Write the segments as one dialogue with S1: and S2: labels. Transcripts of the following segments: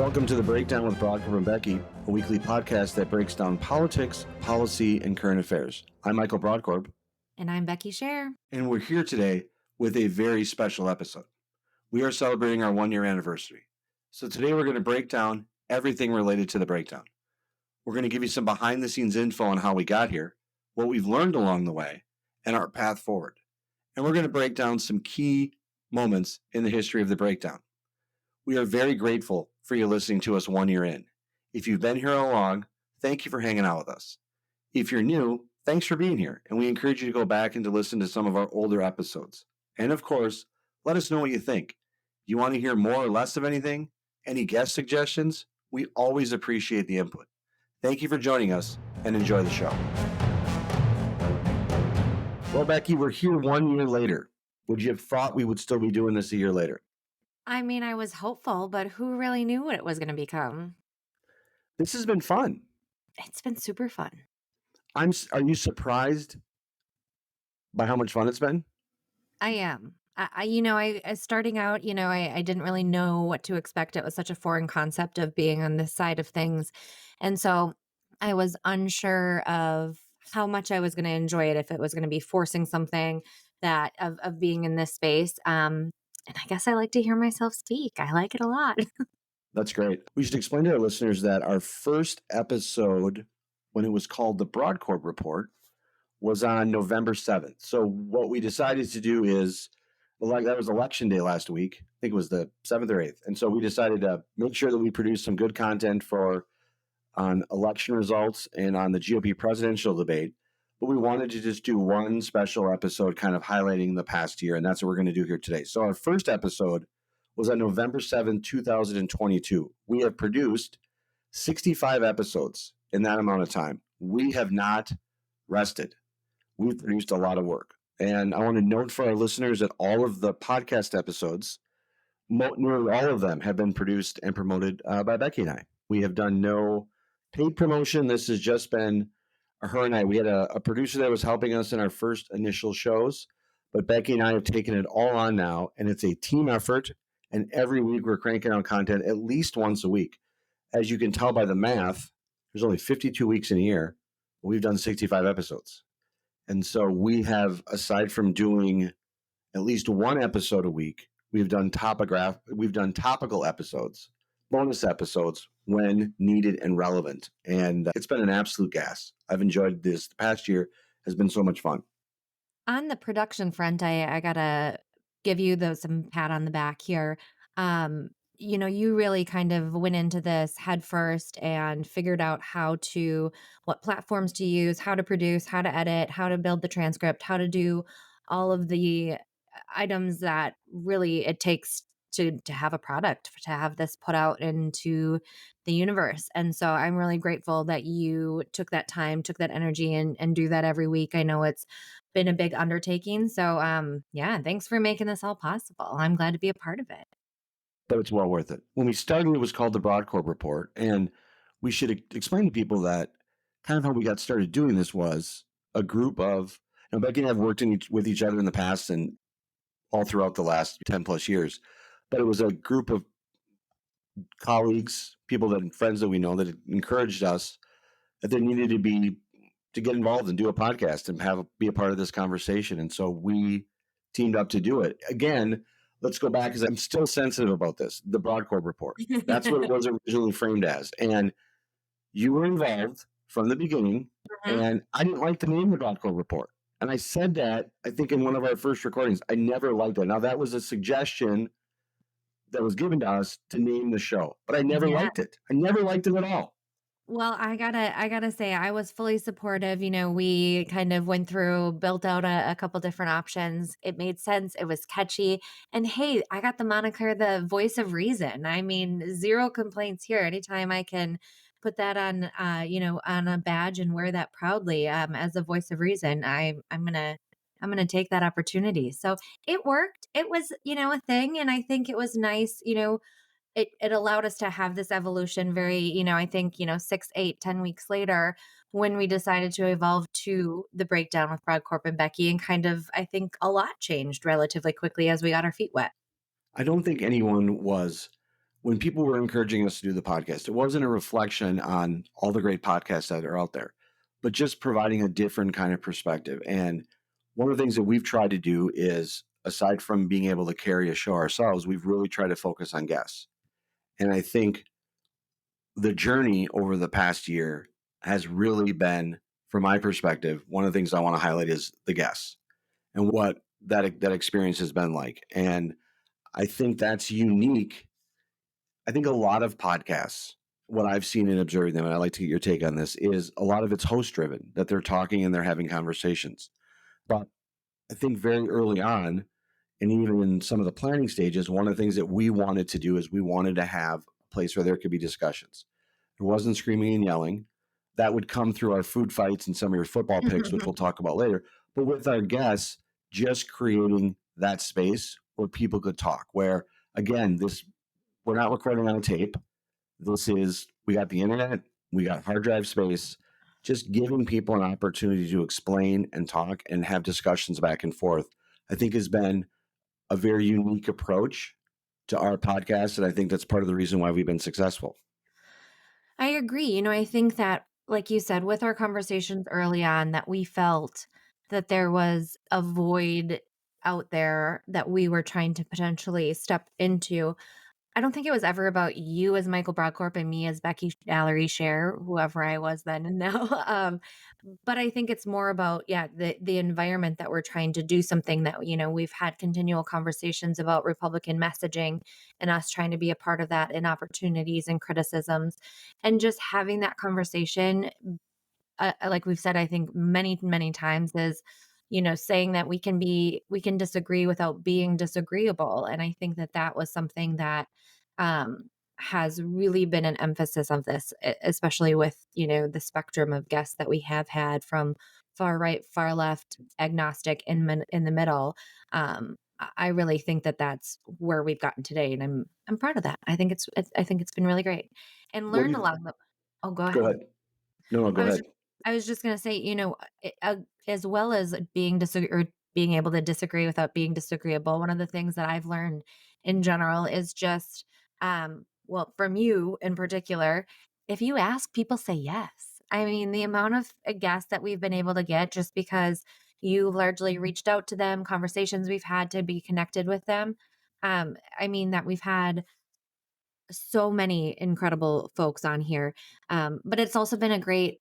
S1: Welcome to The Breakdown with Brodkorb and Becky, a weekly podcast that breaks down politics, policy, and current affairs. I'm Michael Brodkorb.
S2: And I'm Becky Scherr.
S1: And we're here today with a very special episode. We are celebrating our 1-year anniversary. So today we're going to break down everything related to The Breakdown. We're going to give you some behind-the-scenes info on how we got here, what we've learned along the way, and our path forward. And we're going to break down some key moments in the history of The Breakdown. We are very grateful for you listening to us 1 year in. If you've been here all along, thank you for hanging out with us. If you're new, thanks for being here, and we encourage you to go back and to listen to some of our older episodes. And of course, let us know what you think. You want to hear more or less of anything? Any guest suggestions? We always appreciate the input. Thank you for joining us, and enjoy the show. Well, Becky, we're here 1 year later. Would you have thought we would still be doing this a year later?
S2: I mean, I was hopeful, but who really knew what it was going to become?
S1: This has been fun.
S2: It's been super fun.
S1: Are you surprised by how much fun it's been?
S2: I am. Starting out, I didn't really know what to expect. It was such a foreign concept of being on this side of things. And so I was unsure of how much I was going to enjoy it, if it was going to be forcing something that of being in this space. And I guess I like to hear myself speak. I like it a lot.
S1: That's great. We should explain to our listeners that our first episode, when it was called the Brodkorb Report, was on November 7th. So what we decided to do is, that was election day last week. I think it was the 7th or 8th. And so we decided to make sure that we produce some good content on election results and on the GOP presidential debate. But we wanted to just do one special episode kind of highlighting the past year, and that's what we're going to do here today. So our first episode was on November 7th, 2022. We have produced 65 episodes in that amount of time. We have not rested. We've produced a lot of work. And I want to note for our listeners that all of the podcast episodes, nearly all of them, have been produced and promoted by Becky and I. We have done no paid promotion. This has just been her and I. We had a producer that was helping us in our first initial shows, but Becky and I have taken it all on now, and it's a team effort. And every week we're cranking out content at least once a week. As you can tell by the math, there's only 52 weeks in a year. We've done 65 episodes. And so we have, aside from doing at least one episode a week, we've done topical episodes, bonus episodes when needed and relevant. And it's been an absolute gas. I've enjoyed this. The past year has been so much fun.
S2: On the production front, I got to give you some pat on the back here. You really kind of went into this head first and figured out what platforms to use, how to produce, how to edit, how to build the transcript, how to do all of the items that really it takes to have a product, to have this put out into the universe. And so I'm really grateful that you took that time, took that energy and do that every week. I know it's been a big undertaking. So thanks for making this all possible. I'm glad to be a part of it.
S1: But it's well worth it. When we started, it was called the Brodkorb Report. And we should explain to people that kind of how we got started doing this was a group of, Becky and I have worked with each other in the past and all throughout the last 10 plus years. But it was a group of colleagues, friends that we know that encouraged us that they needed to get involved and do a podcast and be a part of this conversation. And so we teamed up to do it. Again, let's go back because I'm still sensitive about this. The Brodkorb Report. That's what it was originally framed as. And you were involved from the beginning. Mm-hmm. And I didn't like the name the Brodkorb Report. And I said that, I think, in one of our first recordings. I never liked it. Now, that was a suggestion that was given to us to name the show, but I never liked it. I never liked it at all.
S2: Well, I gotta say, I was fully supportive. We kind of built out a couple different options. It made sense. It was catchy. And hey, I got the moniker, the voice of reason. I mean, zero complaints here. Anytime I can put that on, on a badge and wear that proudly, as a voice of reason, I'm going to take that opportunity. So it worked. It was, a thing. And I think it was nice, it allowed us to have this evolution very, I think, 6, 8, 10 weeks later when we decided to evolve to the Breakdown with Brodkorb and Becky, and kind of, I think a lot changed relatively quickly as we got our feet wet.
S1: I don't think anyone was when people were encouraging us to do the podcast, it wasn't a reflection on all the great podcasts that are out there, but just providing a different kind of perspective. And one of the things that we've tried to do is, aside from being able to carry a show ourselves, we've really tried to focus on guests. And I think the journey over the past year has really been, from my perspective, one of the things I want to highlight is the guests and what that experience has been like. And I think that's unique. I think a lot of podcasts, what I've seen and observing them, and I'd like to get your take on this, is a lot of it's host driven, that they're talking and they're having conversations. But I think very early on, and even in some of the planning stages, one of the things that we wanted to do is we wanted to have a place where there could be discussions. It wasn't screaming and yelling. That would come through our food fights and some of your football picks, which we'll talk about later. But with our guests, just creating that space where people could talk, where again, this we're not recording on a tape. This is, we got the internet, we got hard drive space, just giving people an opportunity to explain and talk and have discussions back and forth, I think has been a very unique approach to our podcast. And I think that's part of the reason why we've been successful.
S2: I agree. I think that, like you said, with our conversations early on, that we felt that there was a void out there that we were trying to potentially step into. I don't think it was ever about you as Michael Brodkorb and me as Becky Valerie Scherr, whoever I was then and now. But I think it's more about, yeah, the environment that we're trying to do something that, we've had continual conversations about Republican messaging and us trying to be a part of that in opportunities and criticisms. And just having that conversation, like we've said, I think many, many times, is, saying that we can disagree without being disagreeable. And I think that that was something that has really been an emphasis of this, especially with, the spectrum of guests that we have had, from far right, far left, agnostic, in the middle. I really think that that's where we've gotten today. And I'm proud of that. I think it's been really great, and
S1: What do
S2: learned a
S1: you
S2: lot of the, oh, go
S1: go
S2: ahead.
S1: ahead? No, go
S2: I was
S1: ahead.
S2: just I was just gonna say, as well as being able to disagree without being disagreeable, one of the things that I've learned in general is just, well, from you in particular, if you ask, people say yes. I mean, the amount of guests that we've been able to get just because you largely reached out to them, conversations we've had to be connected with them. I mean, that we've had so many incredible folks on here. But it's also been a great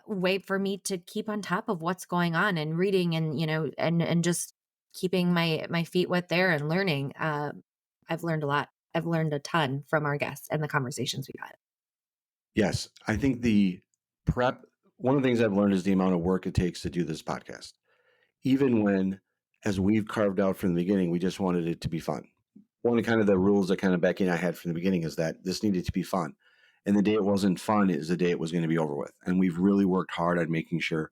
S2: way for me to keep on top of what's going on and reading, and and just keeping my feet wet there and learning. I've learned a lot. I've learned a ton from our guests and the conversations we've had.
S1: Yes, I think the prep, one of the things I've learned is the amount of work it takes to do this podcast. Even when, as we've carved out from the beginning, we just wanted it to be fun. One of kind of the rules that kind of Becky and I had from the beginning is that this needed to be fun. And the day it wasn't fun is the day it was going to be over with. And we've really worked hard at making sure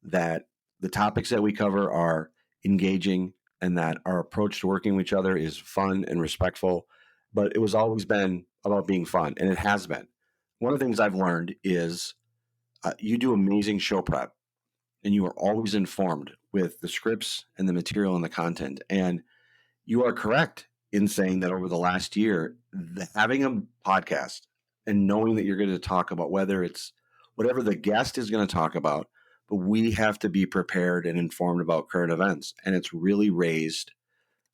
S1: that the topics that we cover are engaging and that our approach to working with each other is fun and respectful. But it was always been about being fun, and it has been. One of the things I've learned is you do amazing show prep and you are always informed with the scripts and the material and the content. And you are correct in saying that over the last year, having a podcast and knowing that you're going to talk about whether it's whatever the guest is going to talk about, but we have to be prepared and informed about current events. And it's really raised.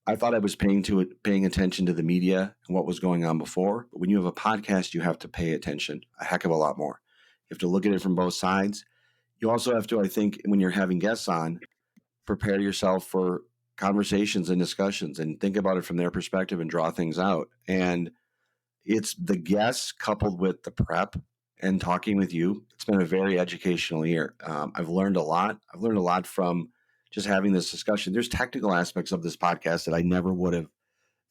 S1: I thought I was paying attention to the media and what was going on before. But when you have a podcast, you have to pay attention a heck of a lot more. You have to look at it from both sides. You also have to, I think, when you're having guests on, prepare yourself for conversations and discussions and think about it from their perspective and draw things out. And it's the guests coupled with the prep and talking with you. It's been a very educational year. I've learned a lot. I've learned a lot from just having this discussion. There's technical aspects of this podcast that I never would have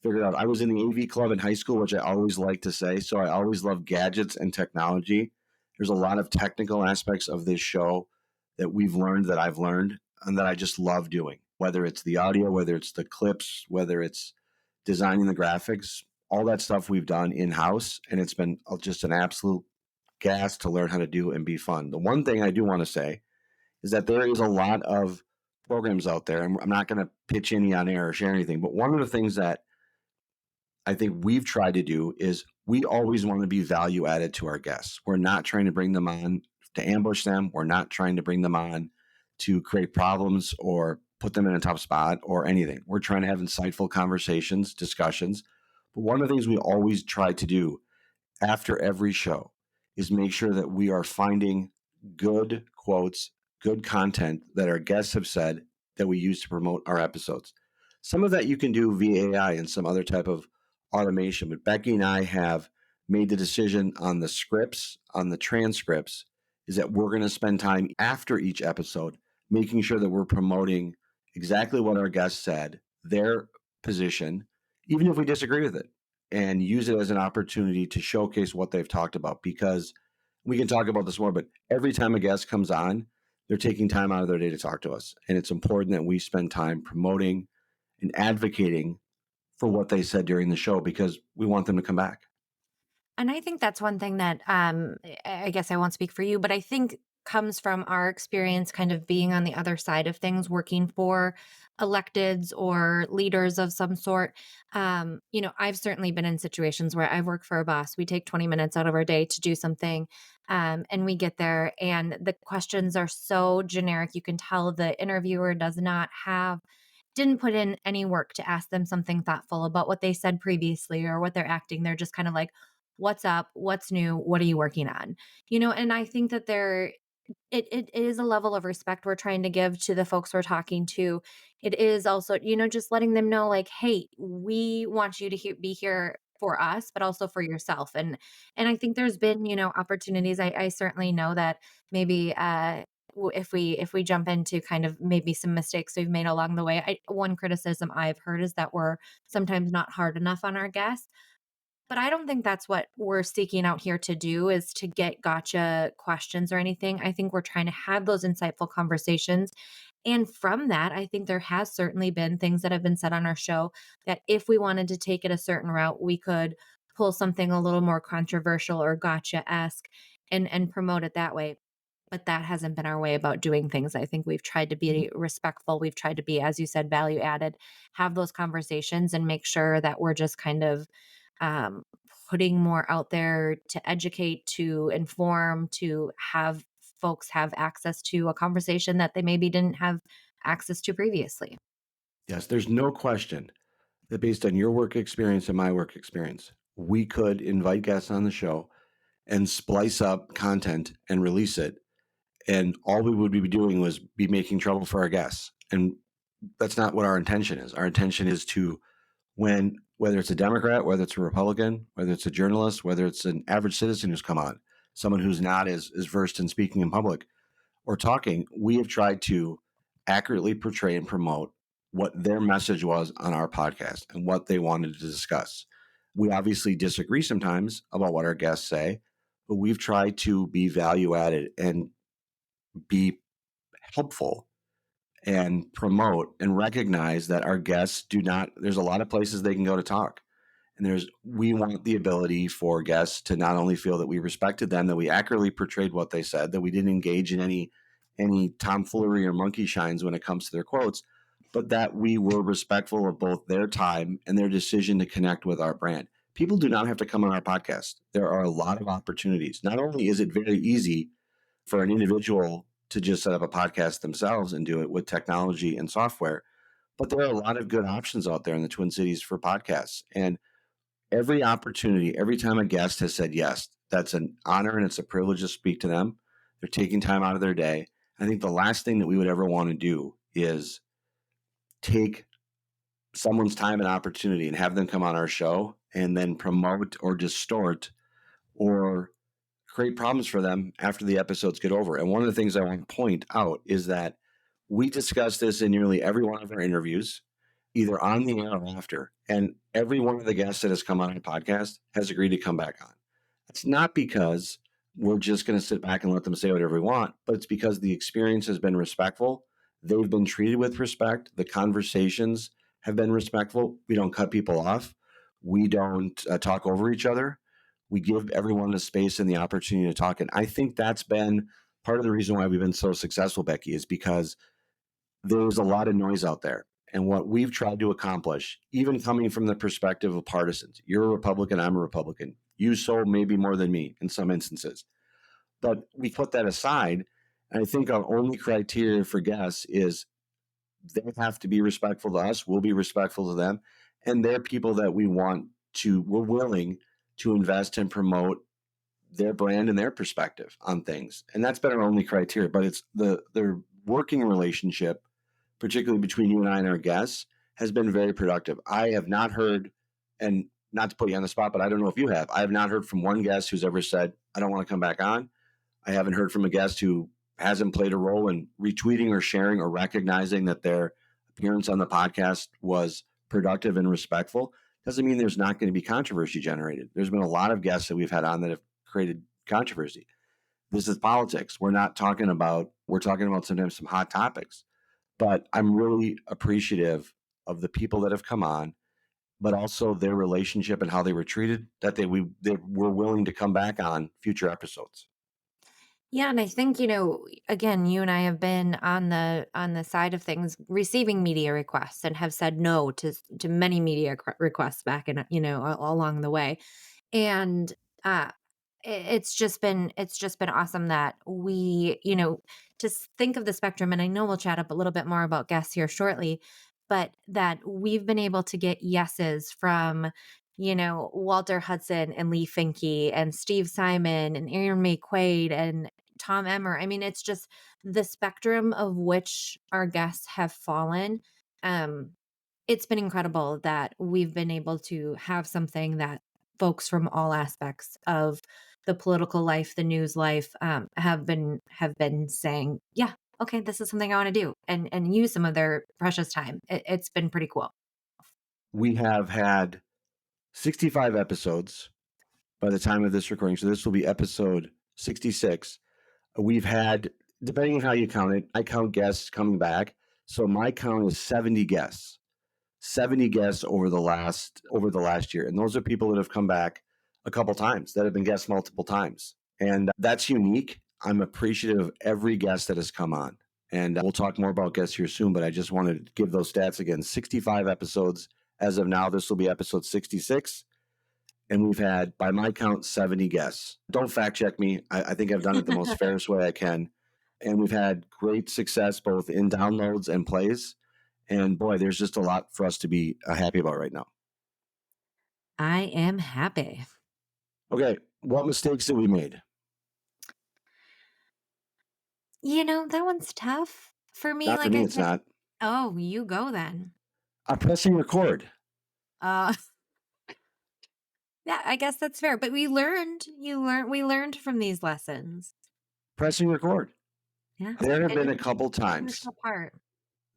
S1: figured out. I was in the AV club in high school, which I always like to say. So I always love gadgets and technology. There's a lot of technical aspects of this show that we've learned, that I've learned, and that I just love doing, whether it's the audio, whether it's the clips, whether it's designing the graphics, all that stuff we've done in house. And it's been just an absolute gas to learn how to do and be fun. The one thing I do want to say is that there is a lot of programs out there, and I'm not going to pitch any on air or share anything, but one of the things that I think we've tried to do is we always want to be value added to our guests. We're not trying to bring them on to ambush them. We're not trying to bring them on to create problems or put them in a tough spot or anything. We're trying to have insightful conversations, discussions. But one of the things we always try to do after every show is make sure that we are finding good quotes, good content that our guests have said that we use to promote our episodes. Some of that you can do via AI and some other type of automation, but Becky and I have made the decision on the scripts, on the transcripts, is that we're going to spend time after each episode making sure that we're promoting exactly what our guests said, their position, even if we disagree with it, and use it as an opportunity to showcase what they've talked about. Because we can talk about this more, but every time a guest comes on, they're taking time out of their day to talk to us. And it's important that we spend time promoting and advocating for what they said during the show because we want them to come back.
S2: And I think that's one thing that I guess I won't speak for you, but I think comes from our experience kind of being on the other side of things, working for electeds or leaders of some sort. I've certainly been in situations where I've worked for a boss. We take 20 minutes out of our day to do something, and we get there, and the questions are so generic. You can tell the interviewer does not have didn't put in any work to ask them something thoughtful about what they said previously or what they're acting. They're just kind of like, what's up? What's new? What are you working on? And I think that it is a level of respect we're trying to give to the folks we're talking to. It is also, just letting them know like, hey, we want you to be here for us, but also for yourself. And I think there's been, opportunities. I certainly know that maybe if we jump into kind of maybe some mistakes we've made along the way. One criticism I've heard is that we're sometimes not hard enough on our guests, but I don't think that's what we're seeking out here to do is to get gotcha questions or anything. I think we're trying to have those insightful conversations. And from that, I think there has certainly been things that have been said on our show that if we wanted to take it a certain route, we could pull something a little more controversial or gotcha-esque and promote it that way. But that hasn't been our way about doing things. I think we've tried to be respectful. We've tried to be, as you said, value added, have those conversations and make sure that we're just kind of um, putting more out there to educate, to inform, to have folks have access to a conversation that they maybe didn't have access to previously.
S1: Yes, there's no question that based on your work experience and my work experience, we could invite guests on the show and splice up content and release it. And all we would be doing was be making trouble for our guests. And that's not what our intention is. Our intention is to whether it's a Democrat, whether it's a Republican, whether it's a journalist, whether it's an average citizen who's come on, someone who's not as versed in speaking in public or talking, we have tried to accurately portray and promote what their message was on our podcast and what they wanted to discuss. We obviously disagree sometimes about what our guests say, but we've tried to be value added and be helpful and promote and recognize that our guests do not, there's a lot of places they can go to talk. And we want the ability for guests to not only feel that we respected them, that we accurately portrayed what they said, that we didn't engage in any tomfoolery or monkey shines when it comes to their quotes, but that we were respectful of both their time and their decision to connect with our brand. People do not have to come on our podcast. There are a lot of opportunities. Not only is it very easy for an individual to just set up a podcast themselves and do it with technology and software, but there are a lot of good options out there in the Twin Cities for podcasts. And every opportunity, every time a guest has said yes, that's an honor and it's a privilege to speak to them. They're taking time out of their day. I think the last thing that we would ever want to do is take someone's time and opportunity and have them come on our show and then promote or distort or create problems for them after the episodes get over. And one of the things I want to point out is that we discuss this in nearly every one of our interviews, either on the air or after. And every one of the guests that has come on our podcast has agreed to come back on. It's not because we're just going to sit back and let them say whatever we want, but it's because the experience has been respectful. They've been treated with respect. The conversations have been respectful. We don't cut people off. We don't talk over each other. We give everyone the space and the opportunity to talk. And I think that's been part of the reason why we've been so successful, Becky, is because there's a lot of noise out there. And what we've tried to accomplish, even coming from the perspective of partisans, you're a Republican, I'm a Republican. You so maybe more than me in some instances. But we put that aside. And I think our only criteria for guests is they have to be respectful to us. We'll be respectful to them. And they're people that we're willing to invest and promote their brand and their perspective on things. And that's been our only criteria. But it's the working relationship, particularly between you and I and our guests, has been very productive. I have not heard, and not to put you on the spot, but I don't know if you have, I have not heard from one guest who's ever said, I don't want to come back on. I haven't heard from a guest who hasn't played a role in retweeting or sharing or recognizing that their appearance on the podcast was productive and respectful. Doesn't mean there's not going to be controversy generated. There's been a lot of guests that we've had on that have created controversy. This is politics. We're talking about sometimes some hot topics, but I'm really appreciative of the people that have come on, but also their relationship and how they were treated, that they were willing to come back on future episodes.
S2: Yeah, and I think, again, you and I have been on the side of things receiving media requests and have said no to many media requests back in, along the way. And uh it's just been awesome that we, think of the spectrum, and I know we'll chat up a little bit more about guests here shortly, but that we've been able to get yeses from, Walter Hudson and Lee Finke and Steve Simon and Aaron May Quaid and Tom Emmer. I mean, it's just the spectrum of which our guests have fallen. Um, it's been incredible that we've been able to have something that folks from all aspects of the political life, the news life, have been saying, yeah, okay, this is something I want to do, and use some of their precious time. It's been pretty cool.
S1: We have had 65 episodes by the time of this recording. So this will be episode 66. We've had, depending on how you count it, I count guests coming back. So my count is 70 guests. 70 guests over the last year. And those are people that have come back a couple times, that have been guests multiple times. And that's unique. I'm appreciative of every guest that has come on. And we'll talk more about guests here soon, but I just wanted to give those stats again. 65 episodes as of now. This will be episode 66. And we've had, by my count, 70 guests. Don't fact check me. I think I've done it the most fairest way I can. And we've had great success both in downloads and plays. And boy, there's just a lot for us to be happy about right now.
S2: I am happy.
S1: Okay, what mistakes did we made?
S2: That one's tough for me.
S1: Not for
S2: Like
S1: me,
S2: I
S1: it's
S2: said,
S1: not.
S2: oh, you go then.
S1: I'm pressing record.
S2: Uh, yeah, I guess that's fair. But we learned from these lessons.
S1: Pressing record.
S2: Yeah.
S1: There have
S2: And
S1: been a
S2: it's
S1: couple
S2: a
S1: times.
S2: crucial part.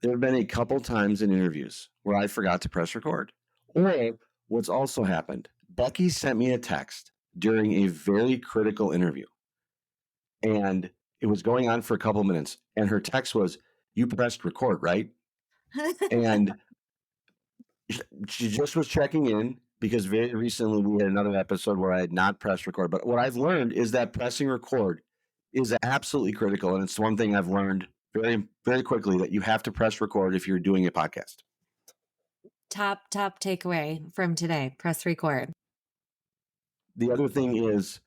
S1: There have been a couple times in interviews where I forgot to press record. Or what's also happened, Becky sent me a text during a very critical interview. And it was going on for a couple minutes. And her text was, you pressed record, right? And she just was checking in because very recently we had another episode where I had not pressed record. But what I've learned is that pressing record is absolutely critical. And it's one thing I've learned very, very quickly, that you have to press record if you're doing a podcast.
S2: Top takeaway from today, press record.
S1: The other thing is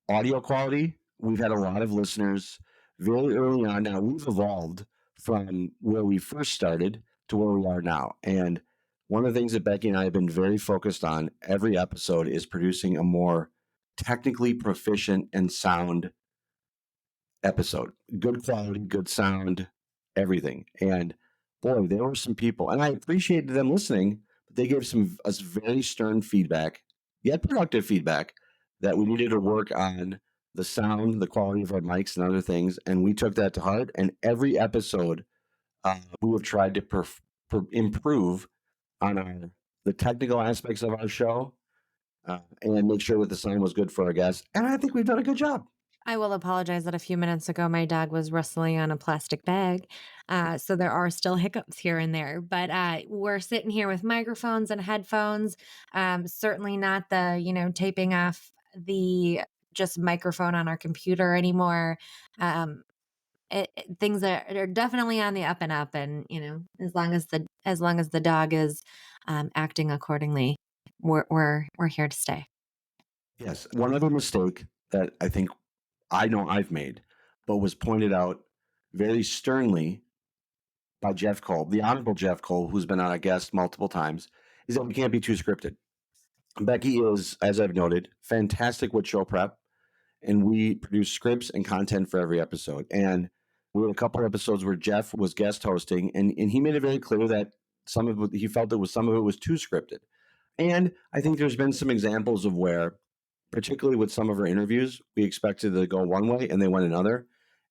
S1: audio quality. We've had a lot of listeners very early on. Now we've evolved from where we first started to where we are now. And one of the things that Becky and I have been very focused on every episode is producing a more technically proficient and sound episode. Good quality, good sound, everything. And boy, there were some people, and I appreciated them listening, but they gave us very stern feedback, yet productive feedback, that we needed to work on the sound, the quality of our mics and other things. And we took that to heart. And every episode, we have tried to improve on the technical aspects of our show, and make sure that the sound was good for our guests. And I think we've done a good job.
S2: I will apologize that a few minutes ago my dog was rustling on a plastic bag. So there are still hiccups here and there, but we're sitting here with microphones and headphones. Certainly not the, taping off the just microphone on our computer anymore. things are definitely on the up and up, and as long as the dog is acting accordingly, we're here to stay.
S1: Yes. One other mistake that I think I know I've made, but was pointed out very sternly by Jeff Cole, the Honorable Jeff Cole, who's been on a guest multiple times, is that we can't be too scripted. Becky is, as I've noted, fantastic with show prep, and we produce scripts and content for every episode. And we had a couple of episodes where Jeff was guest hosting, and he made it very clear that he felt some of it was too scripted. And I think there's been some examples of where, particularly with some of our interviews, we expected to go one way and they went another.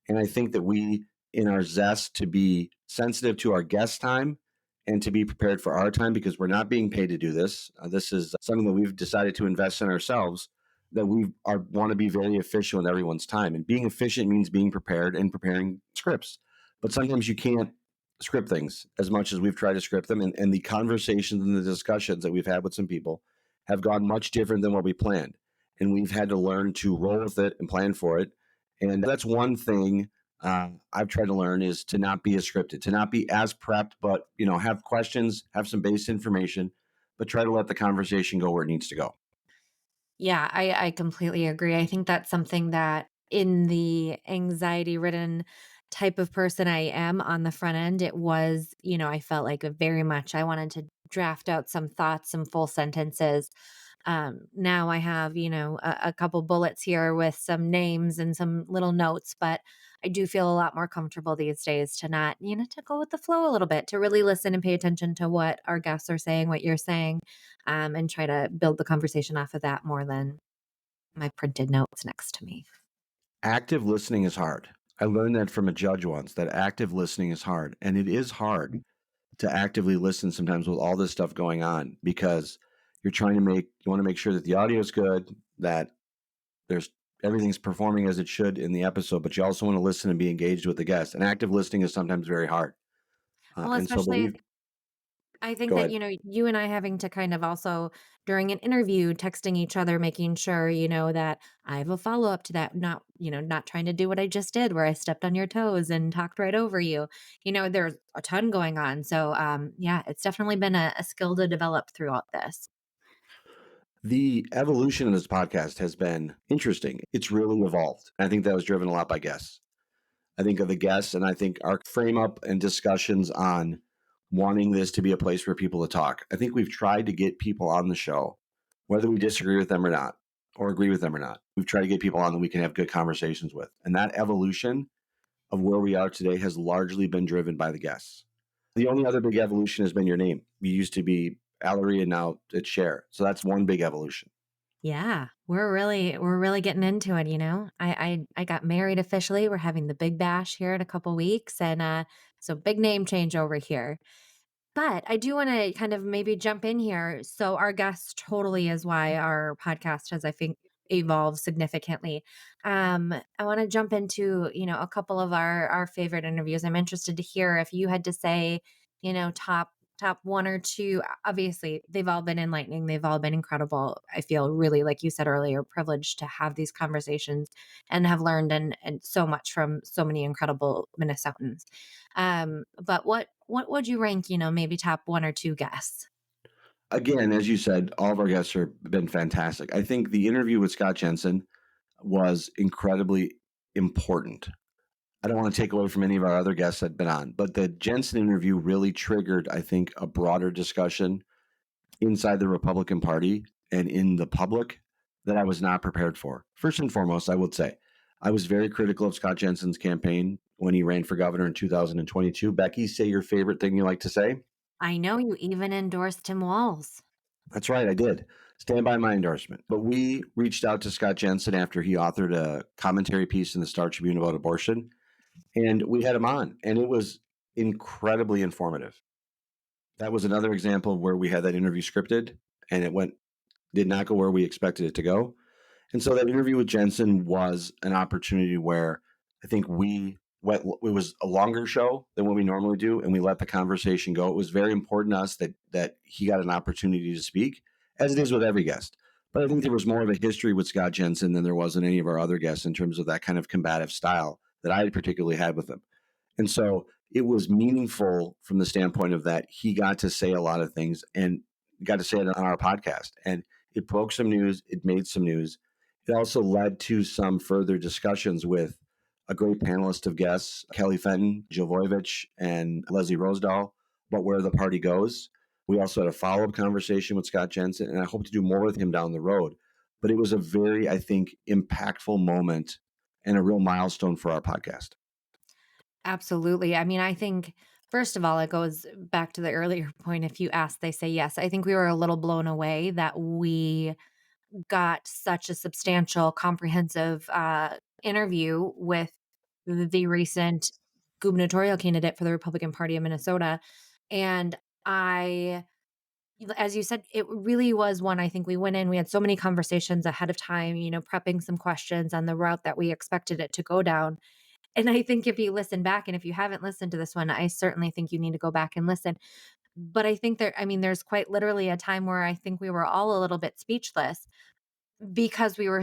S1: And I think that we, in our zest to be sensitive to our guest time and to be prepared for our time, because we're not being paid to do this. This is something that we've decided to invest in ourselves, that we want to be very efficient with everyone's time. And being efficient means being prepared and preparing scripts. But sometimes you can't script things as much as we've tried to script them. And the conversations and the discussions that we've had with some people have gone much different than what we planned. And we've had to learn to roll with it and plan for it. And that's one thing I've tried to learn, is to not be as scripted, to not be as prepped, but have questions, have some base information, but try to let the conversation go where it needs to go.
S2: Yeah, I completely agree. I think that's something that, in the anxiety ridden type of person I am on the front end, it was, I felt like very much I wanted to draft out some thoughts, some full sentences. Now I have, a couple bullets here with some names and some little notes, but I do feel a lot more comfortable these days to not, to go with the flow a little bit, to really listen and pay attention to what our guests are saying, what you're saying, and try to build the conversation off of that more than my printed notes next to me.
S1: Active listening is hard. I learned that from a judge once, that active listening is hard. And it is hard to actively listen sometimes with all this stuff going on, because you want to make sure that the audio is good, that there's everything's performing as it should in the episode, but you also want to listen and be engaged with the guest. And active listening is sometimes very hard.
S2: Well,
S1: And so, but
S2: especially
S1: we've
S2: I think
S1: go
S2: that,
S1: ahead.
S2: you and I having to kind of also, during an interview, texting each other, making sure, that I have a follow up to that, not trying to do what I just did where I stepped on your toes and talked right over you. There's a ton going on. So, yeah, it's definitely been a skill to develop throughout this.
S1: The evolution of this podcast has been interesting. It's really evolved. I think that was driven a lot by guests. I think of the guests, and I think our frame up and discussions on wanting this to be a place for people to talk. I think we've tried to get people on the show, whether we disagree with them or not, or agree with them or not. We've tried to get people on that we can have good conversations with. And that evolution of where we are today has largely been driven by the guests. The only other big evolution has been your name. You used to be Allery, and now it's Scherr. So that's one big evolution.
S2: Yeah, we're really getting into it, I got married officially. We're having the big bash here in a couple weeks, and so big name change over here. But I do want to kind of maybe jump in here. So our guest totally is why our podcast has, I think, evolved significantly. I want to jump into, a couple of our favorite interviews. I'm interested to hear if you had to say, top one or two. Obviously, they've all been enlightening. They've all been incredible. I feel really, like you said earlier, privileged to have these conversations and have learned and so much from so many incredible Minnesotans. But what would you rank, maybe top one or two guests?
S1: Again, as you said, all of our guests have been fantastic. I think the interview with Scott Jensen was incredibly important. I don't want to take away from any of our other guests that have been on, but the Jensen interview really triggered, I think, a broader discussion inside the Republican Party and in the public that I was not prepared for. First and foremost, I would say I was very critical of Scott Jensen's campaign when he ran for governor in 2022. Becky, say your favorite thing you like to say.
S2: I know you even endorsed Tim Walz.
S1: That's right, I did. Stand by my endorsement. But we reached out to Scott Jensen after he authored a commentary piece in the Star Tribune about abortion, and we had him on, and it was incredibly informative. That was another example of where we had that interview scripted, and did not go where we expected it to go. And so that interview with Jensen was an opportunity where I think it was a longer show than what we normally do, and we let the conversation go. It was very important to us that he got an opportunity to speak, as it is with every guest. But I think there was more of a history with Scott Jensen than there was in any of our other guests in terms of that kind of combative style that I particularly had with him. And so it was meaningful from the standpoint of that he got to say a lot of things and got to say it on our podcast. And it broke some news, it made some news. It also led to some further discussions with a great panelist of guests, Kelly Fenton, Jovovich, and Leslie Rosedahl, about where the party goes. We also had a follow-up conversation with Scott Jensen, and I hope to do more with him down the road. But it was a very, I think, impactful moment and a real milestone for our podcast.
S2: Absolutely. I mean, I think, first of all, it goes back to the earlier point. If you ask, they say yes. I think we were a little blown away that we got such a substantial, comprehensive interview with the recent gubernatorial candidate for the Republican Party of Minnesota. And I, as you said, it really was one. I think we went in, we had so many conversations ahead of time, prepping some questions on the route that we expected it to go down. And I think if you listen back, and if you haven't listened to this one, I certainly think you need to go back and listen. But I think I mean, there's quite literally a time where I think we were all a little bit speechless because we were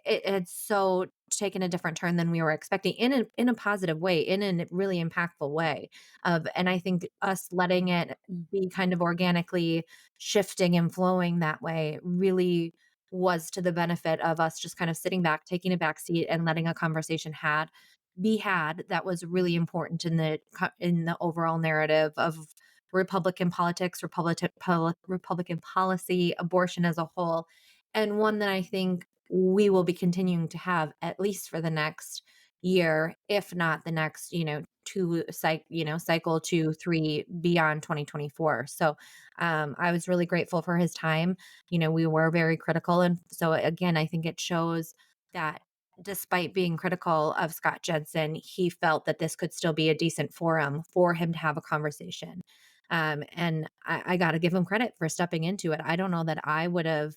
S2: it had so taken a different turn than we were expecting in a positive way, in a really impactful way. And I think us letting it be kind of organically shifting and flowing that way really was to the benefit of us just kind of sitting back, taking a back seat and letting a conversation be had that was really important in the overall narrative of Republican politics, Republican policy, abortion as a whole, and one that I think we will be continuing to have at least for the next year, if not the next, cycle 2, 3 beyond 2024. So I was really grateful for his time. We were very critical. And so again, I think it shows that despite being critical of Scott Jensen, he felt that this could still be a decent forum for him to have a conversation. And I got to give him credit for stepping into it. I don't know that I would have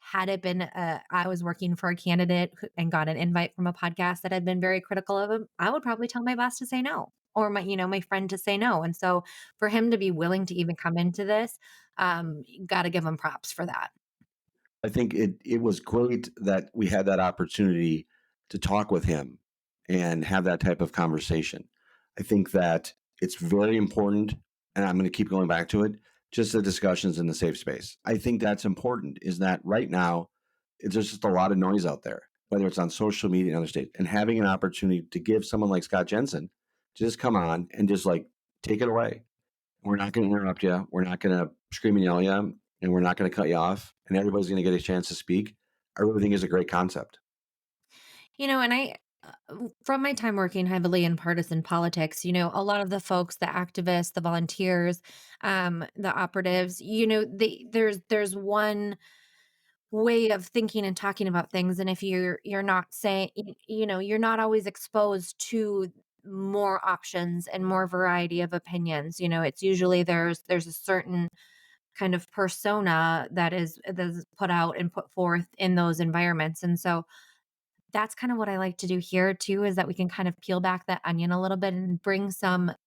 S2: had it been I was working for a candidate and got an invite from a podcast that had been very critical of him. I would probably tell my boss to say no, or my friend to say no. And so for him to be willing to even come into this, got to give him props for that.
S1: I think it was great that we had that opportunity to talk with him and have that type of conversation. I think that it's very important, and I'm going to keep going back to it, just the discussions in the safe space. I think that's important, is that right now, there's just a lot of noise out there, whether it's on social media and other states, and having an opportunity to give someone like Scott Jensen to just come on and just like take it away. We're not going to interrupt you. We're not going to scream and yell at you, and we're not going to cut you off. And everybody's going to get a chance to speak. I really think is a great concept.
S2: And from my time working heavily in partisan politics, a lot of the folks, the activists, the volunteers, the operatives, there's one way of thinking and talking about things, and if you're not saying, you're not always exposed to more options and more variety of opinions. It's usually there's a certain kind of persona that is put out and put forth in those environments, and so that's kind of what I like to do here too, is that we can kind of peel back that onion a little bit and bring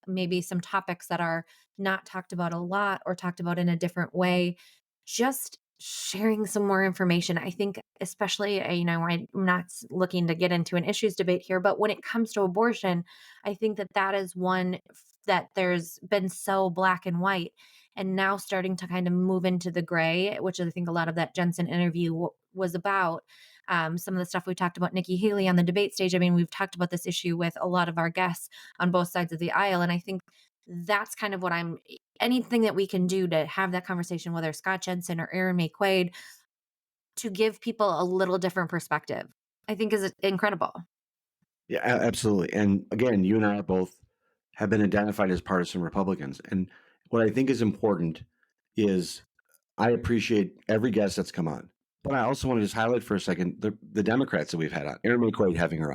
S2: maybe some topics that are not talked about a lot or talked about in a different way. Just sharing some more information. I think, especially, I'm not looking to get into an issues debate here, but when it comes to abortion, I think that is one that there's been so black and white and now starting to kind of move into the gray, which I think a lot of that Jensen interview was about. Some of the stuff we talked about Nikki Haley on the debate stage. I mean, we've talked about this issue with a lot of our guests on both sides of the aisle. And I think that's kind of what anything that we can do to have that conversation, whether Scott Jensen or Aaron May Quaid, to give people a little different perspective, I think is incredible.
S1: Yeah, absolutely. And again, you and I both have been identified as partisan Republicans. And what I think is important is I appreciate every guest that's come on. But I also want to just highlight for a second the Democrats that we've had on. Erin McQuaid having her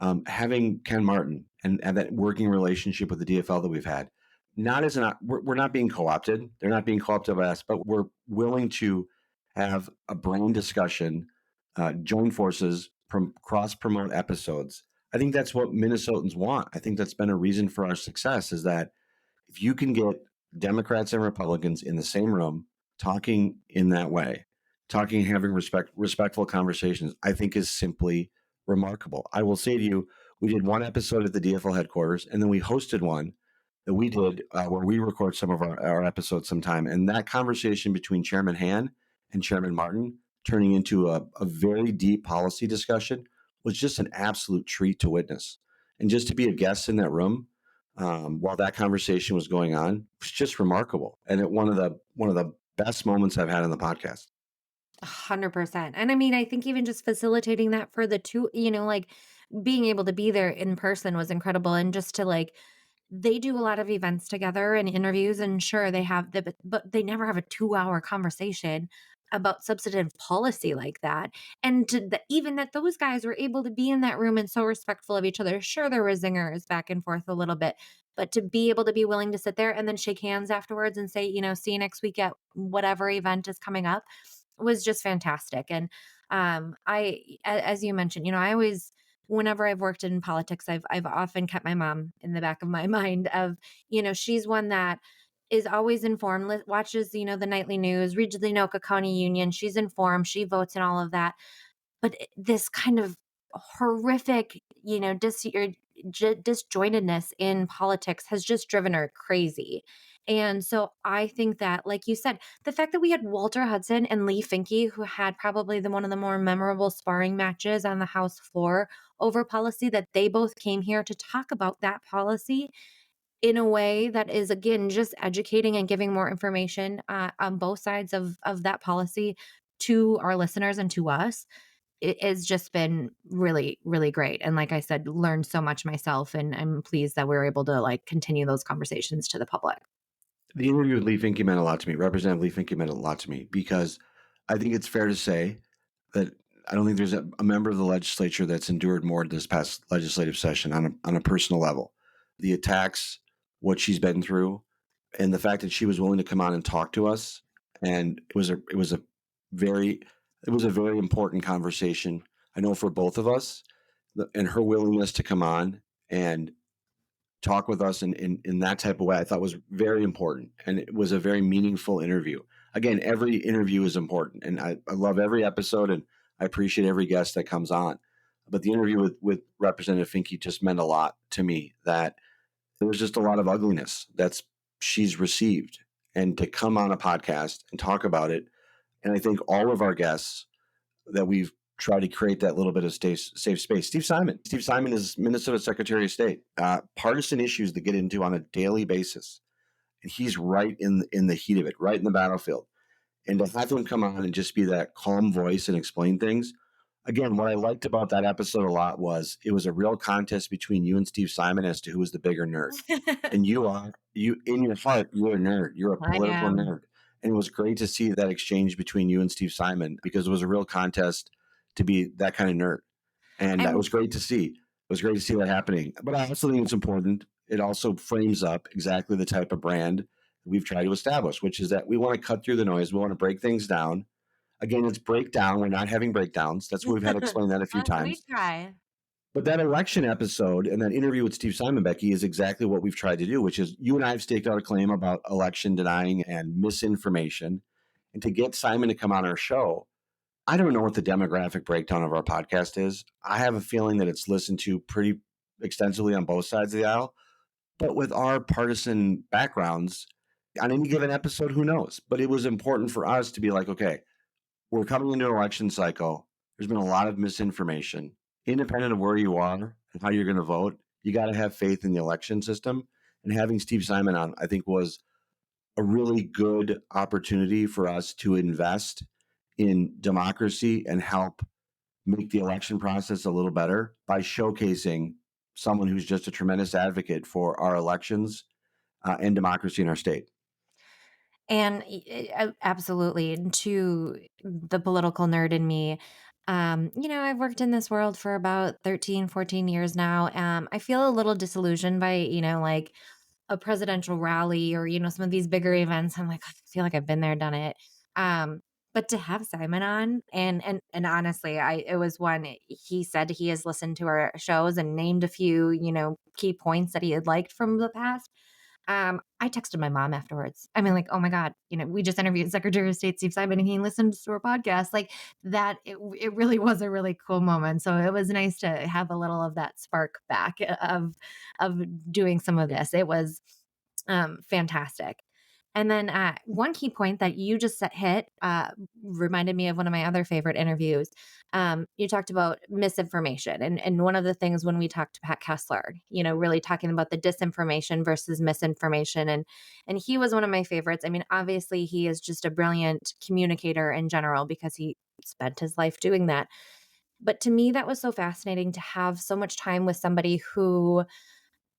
S1: on, having Ken Martin and that working relationship with the DFL that we've had. Not as we're not being co-opted. They're not being co-opted by us, but we're willing to have a brain discussion, join forces, cross promote episodes. I think that's what Minnesotans want. I think that's been a reason for our success, is that if you can get Democrats and Republicans in the same room talking in that way, talking, having respectful conversations, I think is simply remarkable. I will say to you, We did one episode at the DFL headquarters, and then we hosted one that we did where we record some of our episodes sometime. And that conversation between Chairman Han and Chairman Martin turning into a very deep policy discussion was just an absolute treat to witness. And just to be a guest in that room while that conversation was going on was just remarkable. And one of the best moments I've had on the podcast.
S2: 100%. And I mean, I think even just facilitating that for the two, like being able to be there in person was incredible. And just to like, they do a lot of events together and interviews, and sure, they have the, but they never have a 2-hour conversation about substantive policy like that. And even that those guys were able to be in that room and so respectful of each other. Sure, there were zingers back and forth a little bit, but to be able to be willing to sit there and then shake hands afterwards and say, see you next week at whatever event is coming up was just fantastic. And as you mentioned, I always, whenever I've worked in politics, I've often kept my mom in the back of my mind of, she's one that is always informed, watches, the nightly news, reads the Anoka County Union. She's informed, she votes and all of that. But this kind of horrific, disjointedness in politics has just driven her crazy. And so I think that, like you said, the fact that we had Walter Hudson and Lee Finke, who had probably one of the more memorable sparring matches on the House floor over policy, that they both came here to talk about that policy in a way that is, again, just educating and giving more information on both sides of that policy to our listeners and to us. It has just been really, really great. And like I said, learned so much myself. And I'm pleased that we are able to like continue those conversations to the public.
S1: The interview with Lee Finke meant a lot to me. Representative Lee Finke meant a lot to me because I think it's fair to say that I don't think there's a member of the legislature that's endured more this past legislative session on a personal level. The attacks, what she's been through, and the fact that she was willing to come on and talk to us, and very it was a very important conversation. I know for both of us, and her willingness to come on and talk with us in that type of way, I thought was very important. And it was a very meaningful interview. Again, every interview is important. And I love every episode and I appreciate every guest that comes on. But the interview with Representative Finke just meant a lot to me, that there was just a lot of ugliness that's she's received. And to come on a podcast and talk about it. And I think all of our guests that we've tried to create that little bit of safe space. Steve Simon. Steve Simon is Minnesota Secretary of State. Partisan issues that get into on a daily basis, and he's right in the heat of it, right in the battlefield. And to have him come on and just be that calm voice and explain things. Again, what I liked about that episode a lot was it was a real contest between you and Steve Simon as to who was the bigger nerd. And you in your heart, you're a nerd. You're a
S2: I
S1: political
S2: am.
S1: nerd. And it was great to see that exchange between you and Steve Simon because it was a real contest to be that kind of nerd. And that
S2: And
S1: was great to see. It was great to see that happening. But I also think it's important. It also frames up exactly the type of brand we've tried to establish, which is that we want to cut through the noise. We want to break things down. Again, it's breakdown. We're not having breakdowns. That's what we've had to explain that a few
S2: we
S1: times.
S2: try.
S1: But that election episode and that interview with Steve Simon, Becky, is exactly what we've tried to do, which is you and I have staked out a claim about election denying and misinformation. And to get Simon to come on our show, I don't know what the demographic breakdown of our podcast is. I have a feeling that it's listened to pretty extensively on both sides of the aisle. But with our partisan backgrounds, on any given episode, who knows? But it was important for us to be like, okay, we're coming into an election cycle. There's been a lot of misinformation. Independent of where you are and how you're going to vote, you got to have faith in the election system. And having Steve Simon on, I think, was a really good opportunity for us to invest in democracy and help make the election process a little better by showcasing someone who's just a tremendous advocate for our elections and democracy in our state.
S2: And absolutely, to the political nerd in me, I've worked in this world for about 13, 14 years now. I feel a little disillusioned by, like a presidential rally or, some of these bigger events. I'm like, I feel like I've been there, done it. But to have Simon on and honestly, it was one he said he has listened to our shows and named a few, key points that he had liked from the past. I texted my mom afterwards. I mean, like, "Oh my god, we just interviewed Secretary of State Steve Simon, and he listens to our podcast." Like, that it really was a really cool moment. So it was nice to have a little of that spark back of doing some of this. It was, fantastic. And then, one key point that you just hit, reminded me of one of my other favorite interviews. You talked about misinformation, and one of the things when we talked to Pat Kessler, really talking about the disinformation versus misinformation, and he was one of my favorites. I mean, obviously, he is just a brilliant communicator in general because he spent his life doing that. But to me, that was so fascinating to have so much time with somebody who,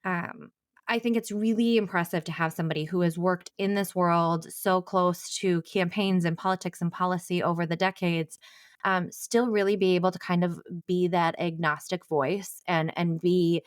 S2: um, I think it's really impressive to have somebody who has worked in this world so close to campaigns and politics and policy over the decades, still really be able to kind of be that agnostic voice and be,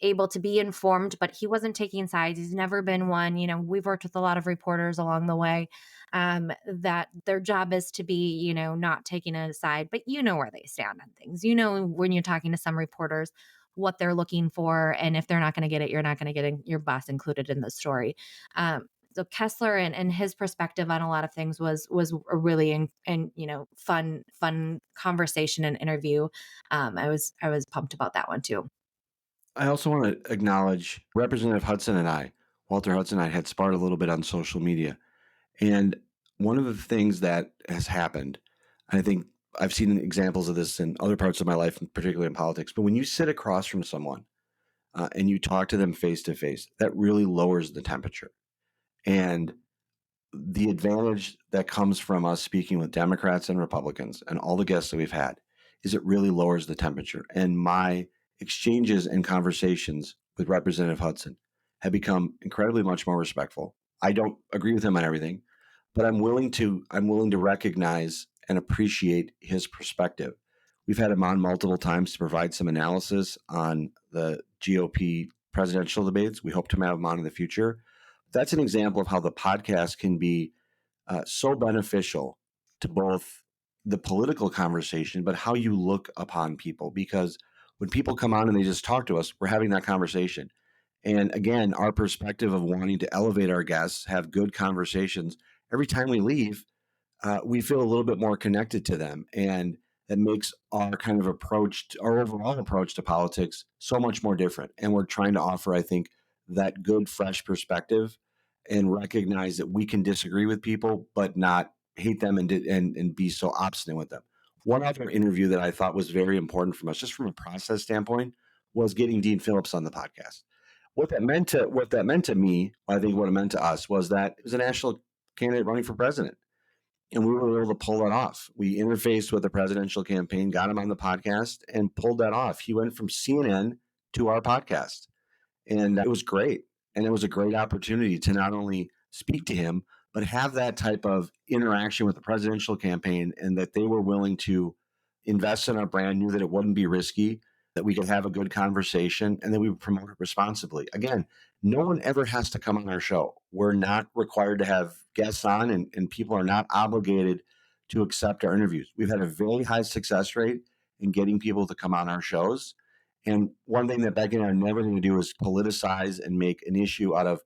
S2: able to be informed, but he wasn't taking sides. He's never been one. We've worked with a lot of reporters along the way, that their job is to be, not taking a side, but you know where they stand on things. When you're talking to some reporters what they're looking for, and if they're not going to get it, you're not going to get your boss included in the story. So Kessler and his perspective on a lot of things was a really and fun conversation and interview. I was pumped about that one too.
S1: I also want to acknowledge Representative Hudson and I, Walter Hudson and I, had sparred a little bit on social media. And one of the things that has happened, and I think I've seen examples of this in other parts of my life, particularly in politics, but when you sit across from someone and you talk to them face to face, that really lowers the temperature. And the advantage that comes from us speaking with Democrats and Republicans and all the guests that we've had is it really lowers the temperature. And my exchanges and conversations with Representative Hudson have become incredibly much more respectful. I don't agree with him on everything, but I'm willing to recognize and appreciate his perspective. We've had him on multiple times to provide some analysis on the GOP presidential debates. We hope to have him on in the future. That's an example of how the podcast can be so beneficial to both the political conversation, but how you look upon people. Because when people come on and they just talk to us, we're having that conversation. And again, our perspective of wanting to elevate our guests, have good conversations. Every time we leave, we feel a little bit more connected to them. And that makes our kind of our overall approach to politics so much more different. And we're trying to offer, I think, that good, fresh perspective and recognize that we can disagree with people, but not hate them and be so obstinate with them. One other interview that I thought was very important from us, just from a process standpoint, was getting Dean Phillips on the podcast. What that meant to me, I think what it meant to us was that it was a national candidate running for president. And we were able to pull that off. We interfaced with the presidential campaign, got him on the podcast, and pulled that off. He went from CNN to our podcast. And it was great. And it was a great opportunity to not only speak to him, but have that type of interaction with the presidential campaign, and that they were willing to invest in our brand, knew that it wouldn't be risky, that we could have a good conversation, and that we would promote it responsibly. Again, no one ever has to come on our show. We're not required to have guests on, and people are not obligated to accept our interviews. We've had a very high success rate in getting people to come on our shows. And one thing that Becky and I are never going to do is politicize and make an issue out of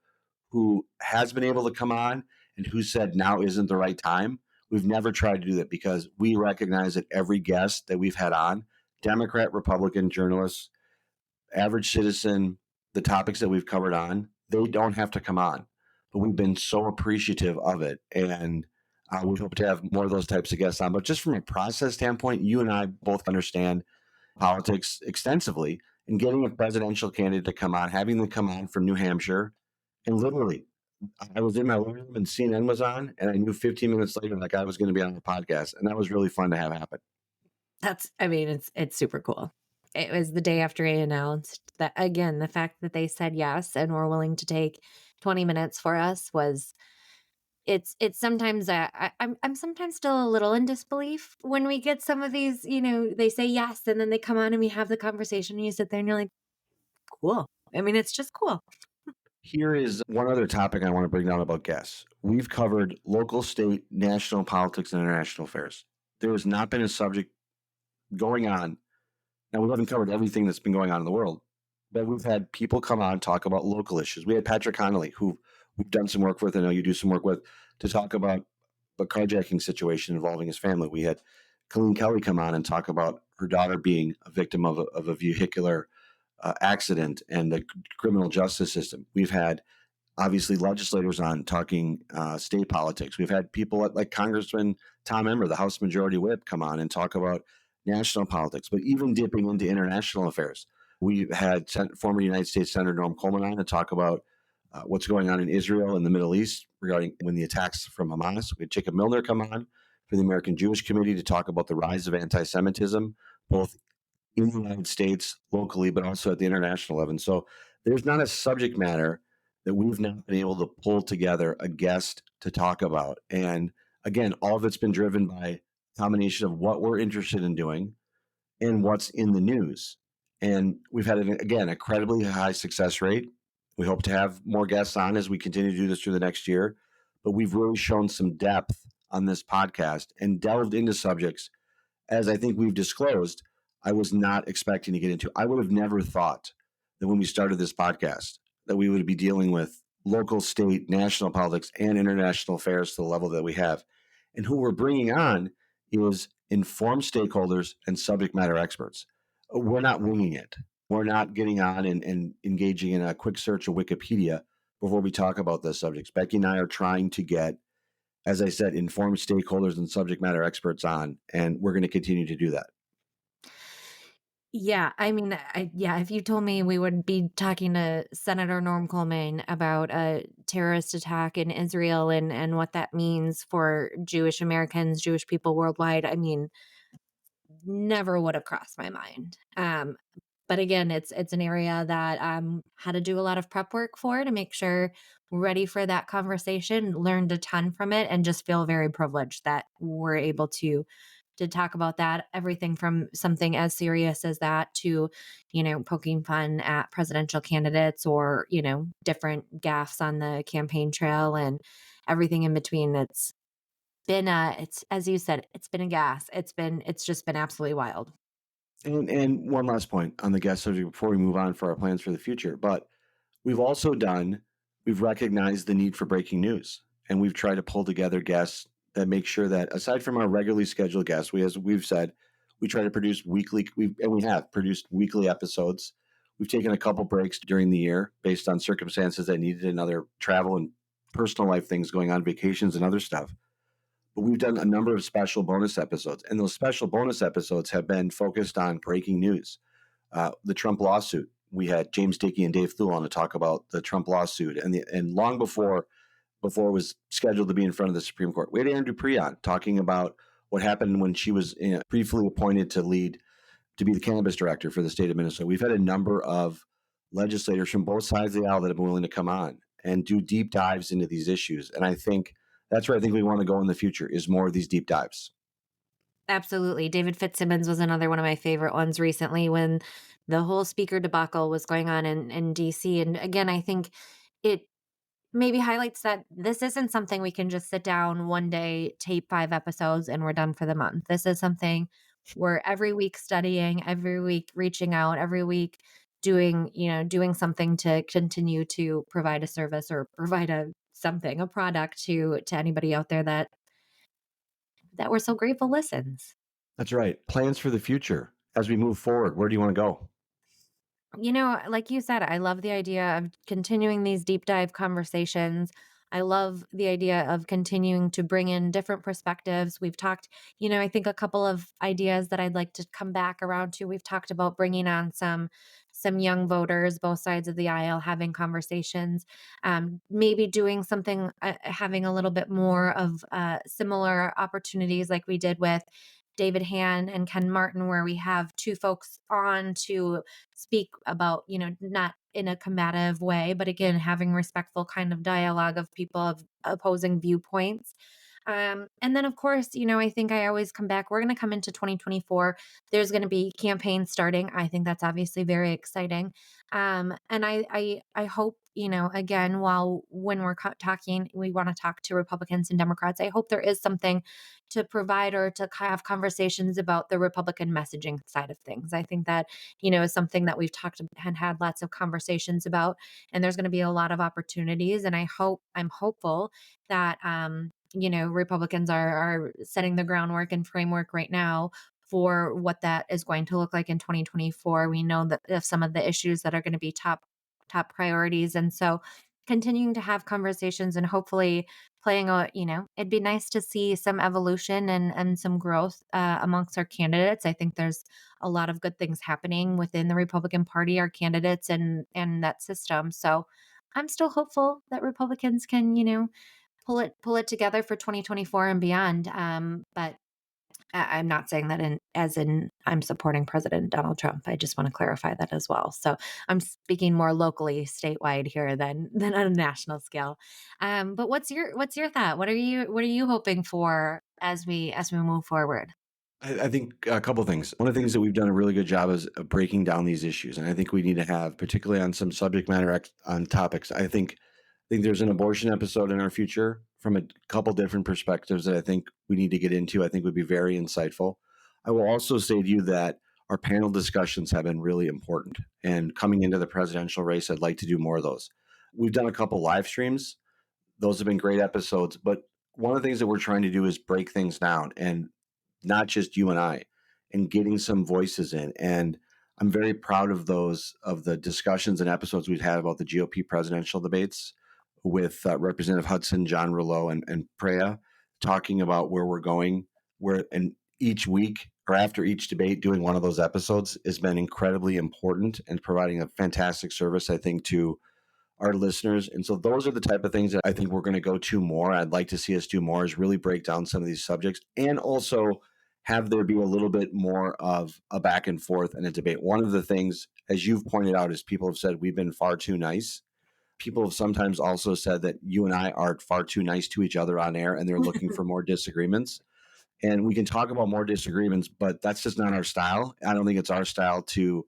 S1: who has been able to come on and who said now isn't the right time. We've never tried to do that because we recognize that every guest that we've had on, Democrat, Republican, journalists, average citizen, the topics that we've covered on, they don't have to come on. But we've been so appreciative of it. And we hope to have more of those types of guests on. But just from a process standpoint, you and I both understand politics extensively, and getting a presidential candidate to come on, having them come on from New Hampshire, and literally, I was in my living room and CNN was on, and I knew 15 minutes later that guy was going to be on the podcast, and that was really fun to have happen.
S2: I mean, it's super cool. It was the day after I announced that, again, the fact that they said yes and were willing to take 20 minutes for us was it's sometimes, I'm sometimes still a little in disbelief when we get some of these, they say yes and then they come on and we have the conversation and you sit there and you're like, cool. I mean, it's just cool.
S1: Here is one other topic I want to bring down about guests. We've covered local, state, national politics, and international affairs. There has not been a subject going on. Now, we haven't covered everything that's been going on in the world, But we've had people come on talk about local issues. We had Patrick Connolly, who we've done some work with. I know you do some work with, to talk about the carjacking situation involving his family. We had Colleen Kelly come on and talk about her daughter being a victim of a vehicular accident and the criminal justice system. We've had obviously legislators on talking state politics. We've had people like Congressman Tom Emmer, the House Majority Whip, come on and talk about national politics, but even dipping into international affairs. We've had former United States Senator Norm Coleman on to talk about what's going on in Israel and the Middle East regarding when the attacks from Hamas. We had Jacob Milner come on for the American Jewish Committee to talk about the rise of anti-Semitism, both in the United States locally, but also at the international level. So there's not a subject matter that we've not been able to pull together a guest to talk about. And again, all of it's been driven by a combination of what we're interested in doing and what's in the news. And we've had, again, incredibly high success rate. We hope to have more guests on as we continue to do this through the next year. But we've really shown some depth on this podcast and delved into subjects, as I think we've disclosed, I was not expecting to get into. I would have never thought that when we started this podcast that we would be dealing with local, state, national politics and international affairs to the level that we have. And who we're bringing on is informed stakeholders and subject matter experts. We're not winging it. We're not getting on and engaging in a quick search of Wikipedia before we talk about those subjects. Becky and I are trying to get, as I said, informed stakeholders and subject matter experts on, and we're going to continue to do that.
S2: Yeah, I mean, yeah, if you told me we would be talking to Senator Norm Coleman about a terrorist attack in Israel and what that means for Jewish Americans, Jewish people worldwide, I mean, never would have crossed my mind. But again, it's an area that had to do a lot of prep work for to make sure we're ready for that conversation, learned a ton from it, and just feel very privileged that we're able to talk about that. Everything from something as serious as that to, poking fun at presidential candidates or, different gaffes on the campaign trail and everything in between. It's as you said, it's been a gas. It's just been absolutely wild.
S1: And one last point on the guest subject before we move on for our plans for the future. But we've also we've recognized the need for breaking news, and we've tried to pull together guests that make sure that aside from our regularly scheduled guests, as we've said, we try to produce weekly, and we have produced weekly episodes. We've taken a couple breaks during the year based on circumstances that needed and other travel and personal life things going on, vacations and other stuff. But we've done a number of special bonus episodes, and those special bonus episodes have been focused on breaking news. The Trump lawsuit. We had James Dickey and Dave Thule on to talk about the Trump lawsuit, and long before it was scheduled to be in front of the Supreme Court, we had Aaron Dupree on talking about what happened when she was briefly appointed to be the cannabis director for the state of Minnesota. We've had a number of legislators from both sides of the aisle that have been willing to come on and do deep dives into these issues, and I think that's where I think we want to go in the future is more of these deep dives.
S2: Absolutely. David Fitzsimmons was another one of my favorite ones recently when the whole speaker debacle was going on in DC. And again, I think it maybe highlights that this isn't something we can just sit down one day, tape 5 episodes, and we're done for the month. This is something we're every week studying, every week reaching out, every week doing something to continue to provide a service or provide a product to anybody out there that we're so grateful listens.
S1: That's right. Plans for the future as we move forward. Where do you want to go?
S2: Like you said, I love the idea of continuing these deep dive conversations. I love the idea of continuing to bring in different perspectives. We've talked, I think a couple of ideas that I'd like to come back around to. We've talked about bringing on some young voters, both sides of the aisle, having conversations, maybe doing something, having a little bit more of similar opportunities like we did with David Han and Ken Martin, where we have two folks on to speak about, not in a combative way, but again, having respectful kind of dialogue of people of opposing viewpoints. And then, of course, I think I always come back. We're going to come into 2024. There's going to be campaigns starting. I think that's obviously very exciting. And I hope, again, while when we're talking, we want to talk to Republicans and Democrats. I hope there is something to provide or to have conversations about the Republican messaging side of things. I think that, is something that we've talked and had lots of conversations about, and there's going to be a lot of opportunities. And I'm hopeful that, Republicans are setting the groundwork and framework right now for what that is going to look like in 2024. We know that of some of the issues that are going to be top priorities. And so continuing to have conversations and hopefully playing a, it'd be nice to see some evolution and some growth amongst our candidates. I think there's a lot of good things happening within the Republican Party, our candidates and that system. So I'm still hopeful that Republicans can, pull it together for 2024 and beyond. But I'm not saying that as in I'm supporting President Donald Trump. I just want to clarify that as well. So I'm speaking more locally, statewide here than on a national scale. But what's your thought? What are you hoping for as we move forward?
S1: I think a couple things. One of the things that we've done a really good job is of breaking down these issues, and I think we need to have, particularly on some subject matter on topics. I think there's an abortion episode in our future from a couple different perspectives that I think we need to get into. I think would be very insightful. I will also say to you that our panel discussions have been really important, and coming into the presidential race, I'd like to do more of those. We've done a couple live streams. Those have been great episodes, but one of the things that we're trying to do is break things down, and not just you and I, and getting some voices in. And I'm very proud of the discussions and episodes we've had about the GOP presidential debates with Representative Hudson, John Rouleau, and Preya, talking about where we're going. And each week or after each debate, doing one of those episodes has been incredibly important and providing a fantastic service, I think, to our listeners. And so those are the type of things that I think we're going to go to more. I'd like to see us do more, is really break down some of these subjects and also have there be a little bit more of a back and forth and a debate. One of the things, as you've pointed out, is people have said we've been far too nice. People have sometimes also said that you and I are far too nice to each other on air, and they're looking for more disagreements. And we can talk about more disagreements, but that's just not our style. I don't think it's our style to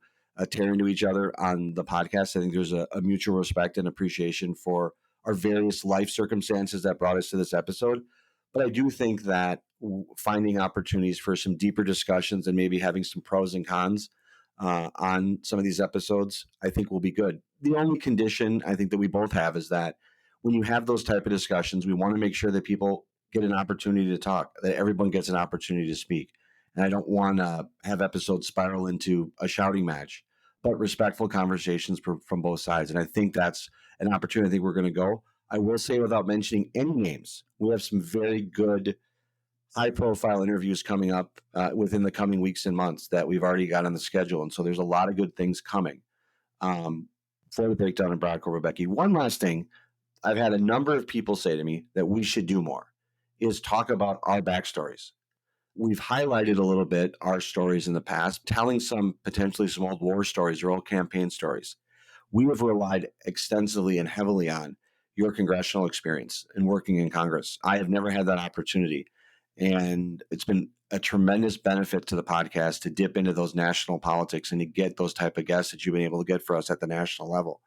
S1: tear into each other on the podcast. I think there's a mutual respect and appreciation for our various life circumstances that brought us to this episode. But I do think that finding opportunities for some deeper discussions and maybe having some pros and cons on some of these episodes, I think will be good. The only condition I think that we both have is that when you have those type of discussions, we want to make sure that people get an opportunity to talk, that everyone gets an opportunity to speak. And I don't want to have episodes spiral into a shouting match, but respectful conversations from both sides. And I think that's an opportunity I think we're going to go. I will say, without mentioning any names, we have some very good high profile interviews coming up within the coming weeks and months that we've already got on the schedule. And so there's a lot of good things coming for the breakdown of Brodkorb and Becky. One last thing, I've had a number of people say to me that we should do more is talk about our backstories. We've highlighted a little bit our stories in the past, telling some potentially some old war stories or old campaign stories. We have relied extensively and heavily on your congressional experience and working in Congress. I have never had that opportunity. And it's been a tremendous benefit to the podcast to dip into those national politics and to get those type of guests that you've been able to get for us at the national level.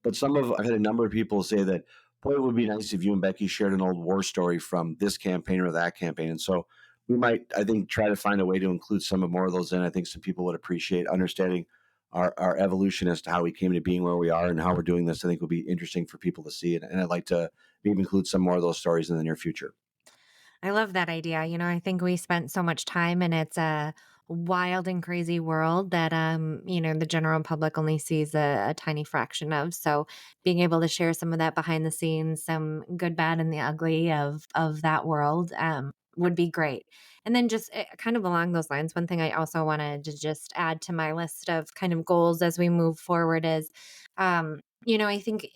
S1: But I've had a number of people say that, boy, it would be nice if you and Becky shared an old war story from this campaign or that campaign. And so we might, I think, try to find a way to include some more of those in. I think some people would appreciate understanding our evolution as to how we came to being where we are and how we're doing this. I think would be interesting for people to see. And I'd like to maybe include some more of those stories in the near future.
S2: I love that idea. I think we spent so much time and it's a wild and crazy world that the general public only sees a tiny fraction of. So being able to share some of that behind the scenes, some good, bad, and the ugly of that world would be great. And then just kind of along those lines, one thing I also wanted to just add to my list of kind of goals as we move forward is I think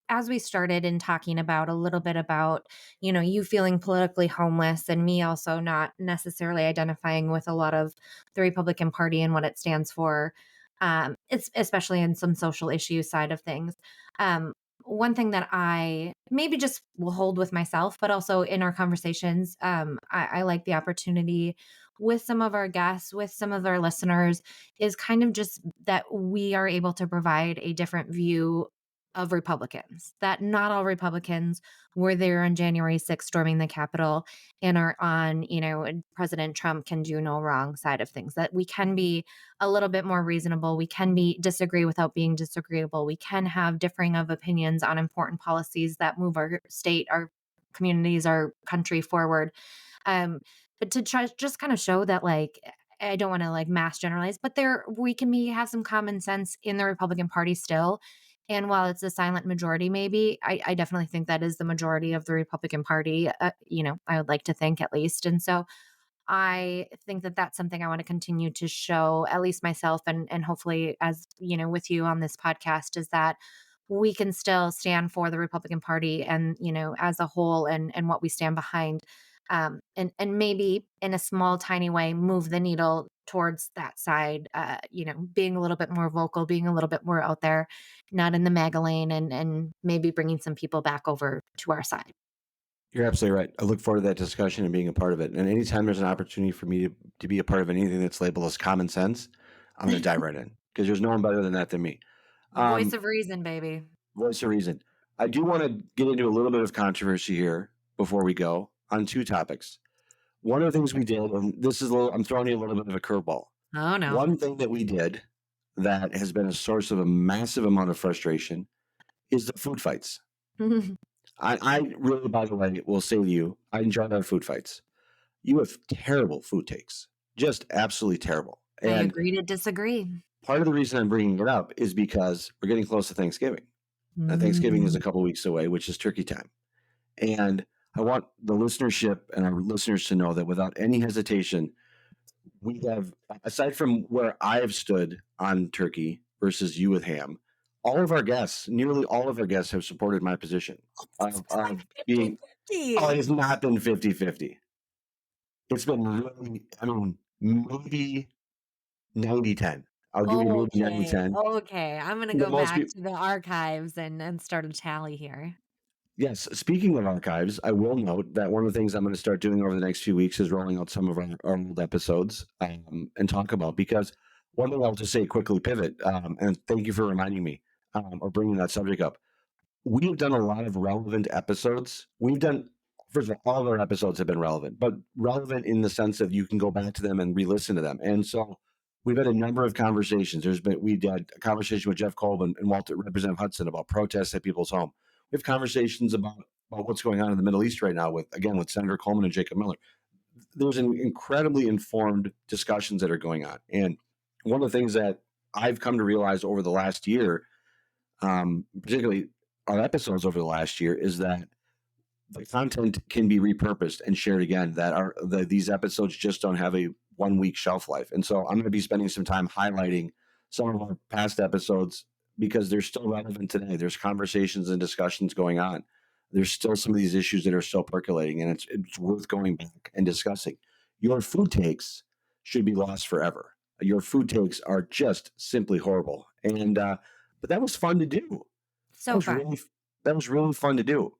S2: as we started in talking about a little bit about you feeling politically homeless and me also not necessarily identifying with a lot of the Republican Party and what it stands for, it's especially in some social issue side of things. Um, one thing that I maybe just will hold with myself, but also in our conversations, I like the opportunity with some of our guests, with some of our listeners, is kind of just that we are able to provide a different view of Republicans, that not all Republicans were there on January 6th storming the Capitol and are on, President Trump can do no wrong side of things, that we can be a little bit more reasonable. We can be disagree without being disagreeable. We can have differing of opinions on important policies that move our state, our communities, our country forward. Um, but to try just kind of show that like I don't want to like mass generalize, but there we can be have some common sense in the Republican Party still. And while it's a silent majority, maybe I definitely think that is the majority of the Republican Party. I would like to think at least. And so I think that that's something I want to continue to show, at least myself, and hopefully, as with you on this podcast, is that we can still stand for the Republican Party and as a whole, and what we stand behind, and maybe in a small, tiny way, move the needle towards that side. Being a little bit more vocal, being a little bit more out there, not in the MAGA lane, and maybe bringing some people back over to our side.
S1: You're absolutely right. I look forward to that discussion and being a part of it. And anytime there's an opportunity for me to be a part of anything that's labeled as common sense, I'm going to dive right in because there's no one better than that than me.
S2: Voice
S1: Um,
S2: of reason, baby.
S1: Voice of reason. I do want to get into a little bit of controversy here before we go on two topics. One of the things we did, and this is I'm throwing you a little bit of a curveball.
S2: Oh no.
S1: One thing that we did that has been a source of a massive amount of frustration is the food fights. I really, by the way, will say to you, I enjoy our food fights. You have terrible food takes, just absolutely terrible.
S2: I
S1: And
S2: agree to disagree.
S1: part of the reason I'm bringing it up is because we're getting close to Thanksgiving. And Thanksgiving is
S2: Mm.
S1: a couple weeks away, which is turkey time. And I want the listenership and our listeners to know that without any hesitation, we have, aside from where I have stood on turkey versus you with ham, all of our guests, nearly all of our guests have supported my position of being, oh, it has not been 50-50. It's been really, I mean, maybe 90-10. I'll give you maybe
S2: Okay,
S1: 90-10.
S2: okay, I'm gonna
S1: The
S2: go
S1: most
S2: back
S1: people,
S2: to the archives and start a tally here.
S1: yes. Speaking of archives, I will note that one of the things I'm going to start doing over the next few weeks is rolling out some of our old episodes and talk about, because one thing I'll just say quickly pivot, and thank you for reminding me or bringing that subject up. We've done a lot of relevant episodes. We've done, first of all of our episodes have been relevant, but relevant in the sense of you can go back to them and re-listen to them. And so we've had a number of conversations. We did a conversation with Jeff Kolb and Walter Representative Hudson about protests at people's home. We have conversations about what's going on in the Middle East right now with Senator Coleman and Jacob Miller. There's an incredibly informed discussions that are going on. And one of the things that I've come to realize over the last year, particularly our episodes over the last year, is that the content can be repurposed and shared again. These episodes just don't have a 1 week shelf life. And so I'm going to be spending some time highlighting some of our past episodes because they're still relevant today. There's conversations and discussions going on. There's still some of these issues that are still percolating, and it's worth going back and discussing. Your food takes should be lost forever. Your food takes are just simply horrible. And but that was fun to do. That
S2: So
S1: was
S2: fun.
S1: really that was really fun to do.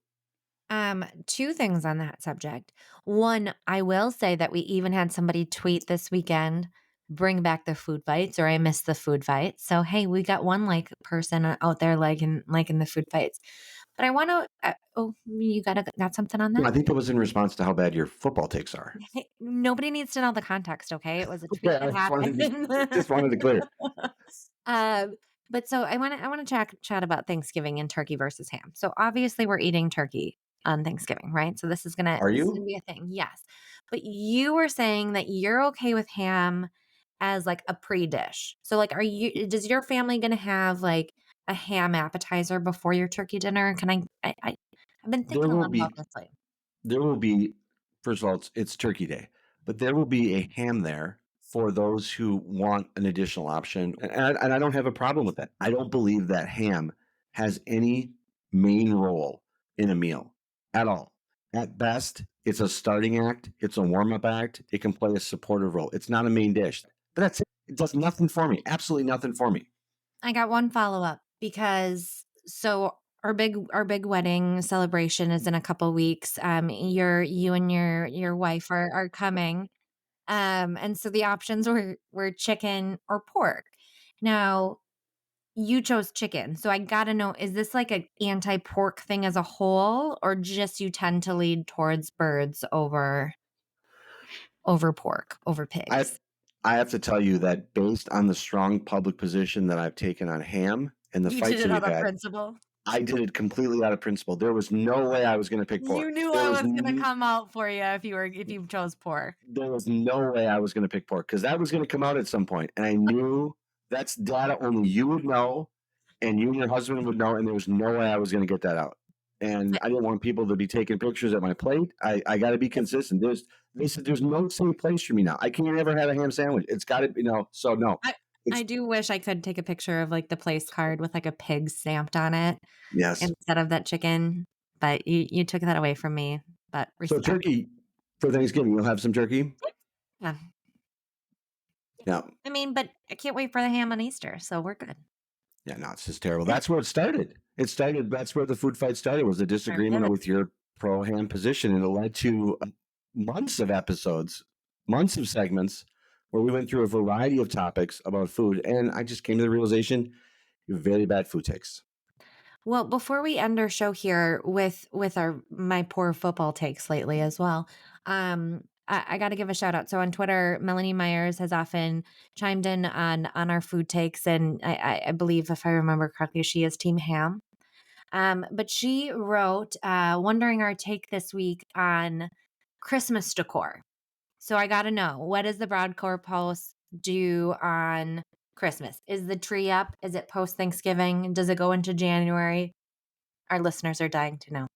S2: Two things on that subject. One, I will say that we even had somebody tweet this weekend, bring back the food fights, or I miss the food fights. So hey, we got one like person out there liking the food fights. But I want to. Oh, you got something on
S1: No,
S2: that?
S1: I think that was in response to how bad your football takes are.
S2: Hey, nobody needs to know the context, okay? It was a
S1: Okay,
S2: tweet that happened.
S1: just wanted to clear.
S2: um, but so I want to chat about Thanksgiving and turkey versus ham. So obviously we're eating turkey on Thanksgiving, right? So
S1: Are
S2: this is
S1: you?
S2: gonna be a thing. Yes. But you were saying that you're okay with ham as like a pre-dish. So like does your family gonna have like a ham appetizer before your turkey dinner? Can I've been
S1: There
S2: thinking a
S1: will
S2: lot about
S1: be
S2: this lately.
S1: there will be first of all, it's Turkey Day, but there will be a ham there for those who want an additional option, and I don't have a problem with that. I don't believe that ham has any main role in a meal at all. At best, it's a starting act, it's a warm-up act, it can play a supportive role. It's not a main dish, but that's it. It does nothing for me, absolutely nothing for me.
S2: I got one follow-up because so our big wedding celebration is in a couple weeks. You and your wife are coming. And so the options were chicken or pork. Now, you chose chicken. So I gotta know, is this like an anti-pork thing as a whole, or just you tend to lead towards birds over pork, over
S1: I
S2: pigs?
S1: I have to tell you that based on the strong public position that I've taken on ham and the
S2: You did
S1: fights
S2: it
S1: that
S2: out
S1: we've
S2: of
S1: had,
S2: principle?
S1: I did it completely out of principle. There was no way I was going to pick pork.
S2: You knew I was gonna
S1: N
S2: come out for you if you chose pork.
S1: there was no way I was going to pick pork because that was going to come out at some point, and I knew that's data only you would know, and you and your husband would know, and there was no way I was going to get that out. And
S2: I
S1: I didn't want people to be taking pictures at my plate. I got to be consistent. They said there's no safe place for me now. I can't ever have a ham sandwich. It's got to, So no,
S2: I
S1: it's
S2: I do wish I could take a picture of, like, the place card with, like, a pig stamped on it
S1: yes.
S2: instead of that chicken, but you took that away from me, but
S1: So
S2: respect.
S1: turkey for Thanksgiving, you'll have some turkey.
S2: Yeah.
S1: Yeah,
S2: I mean, but I can't wait for the ham on Easter, so we're good.
S1: yeah. No, it's just terrible. That's where it started. It started. That's where the food fight started. Was a
S2: Sure
S1: disagreement
S2: did.
S1: with your pro ham position, and it led to months of episodes, months of segments where we went through a variety of topics about food, and I just came to the realization you have very bad food takes.
S2: Well, before we end our show here with our my poor football takes lately as well, I got to give a shout out. So on Twitter, Melanie Myers has often chimed in on our food takes, and I believe if I remember correctly, she is Team Ham. But she wrote, wondering our take this week on Christmas decor. So I got to know, what does the Brodkorb house do on Christmas? Is the tree up? Is it post Thanksgiving? Does it go into January? Our listeners are dying to know.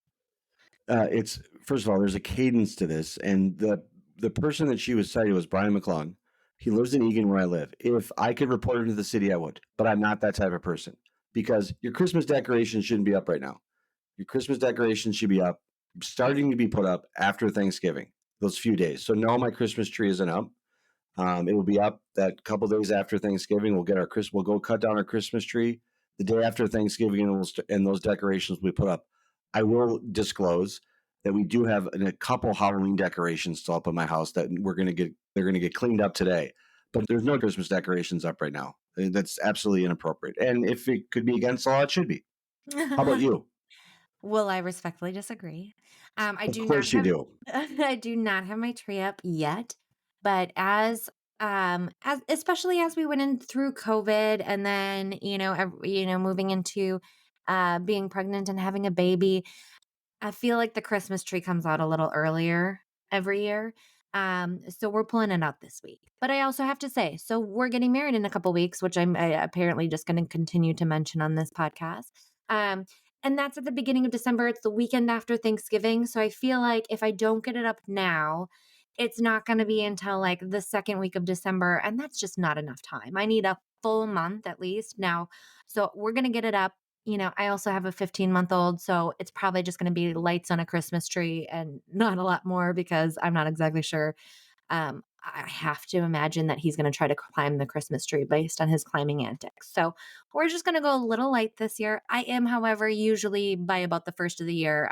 S1: It's first of all, there's a cadence to this, and the person that she was citing was Brian McClung. He lives in Egan, where I live. If I could report him to the city, I would, but I'm not that type of person because your Christmas decorations shouldn't be up right now. Your Christmas decorations should be up, starting to be put up after Thanksgiving, those few days. So no, my Christmas tree isn't up. It will be up that couple days after Thanksgiving. We'll get our Chris. We'll go cut down our Christmas tree the day after Thanksgiving, and and those decorations will be put up. I will disclose that we do have a couple Halloween decorations still up in my house that we're gonna get. They're gonna get cleaned up today, but there's no Christmas decorations up right now. That's absolutely inappropriate. And if it could be against the law, it should be. How about you?
S2: Well, I respectfully disagree. I
S1: Of
S2: do not
S1: course you
S2: have
S1: do.
S2: I do not have my tree up yet, but as especially as we went in through COVID and then, moving into being pregnant and having a baby, I feel like the Christmas tree comes out a little earlier every year. So we're pulling it out this week. But I also have to say, so we're getting married in a couple weeks, which apparently just going to continue to mention on this podcast. Um, and that's at the beginning of December. It's the weekend after Thanksgiving. So I feel like if I don't get it up now, it's not going to be until like the second week of December. And that's just not enough time. I need a full month at least now. So we're going to get it up. I also have a 15-month-old, so it's probably just gonna be lights on a Christmas tree and not a lot more because I'm not exactly sure. I have to imagine that he's gonna try to climb the Christmas tree based on his climbing antics. So we're just gonna go a little light this year. I am, however, usually by about the first of the year,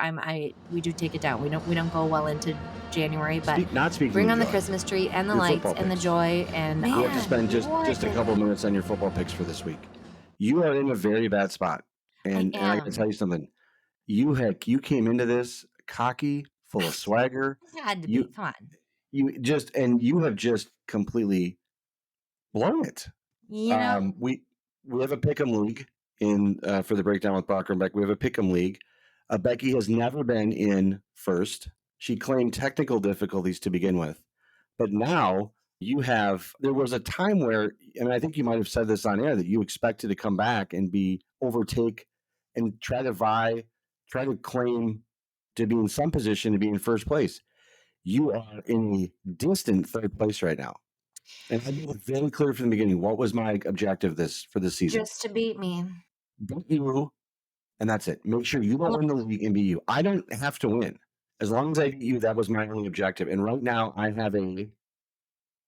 S2: we do take it down. We don't go well into January, but
S1: Not speaking
S2: bring
S1: of
S2: on the
S1: joy,
S2: Christmas tree and the
S1: your
S2: lights
S1: football
S2: and the
S1: picks.
S2: joy and
S1: We have to
S2: man,
S1: spend just
S2: what
S1: a
S2: is
S1: couple minutes on your football picks for this week. You are in a very bad spot,
S2: I
S1: and I got to tell
S2: am.
S1: you something. You came into this cocky, full of swagger.
S2: Had to be.
S1: You
S2: Come on.
S1: you have just completely blown it.
S2: You know?
S1: We have a pick'em league in for the breakdown with Brodkorb and Beck. We have a pick'em league. Becky has never been in first. She claimed technical difficulties to begin with, but now you have. There was a time where, and I think you might have said this on air, that you expected to come back and be overtake and try to claim to be in some position to be in first place. You are in a distant third place right now. And I made it very clear from the beginning what was my objective for this season.
S2: Just to beat me.
S1: Beat you, and that's it. Make sure you don't
S2: Well,
S1: win the league and be you. I don't have to win. As long as I beat you, that was my only objective. And right now,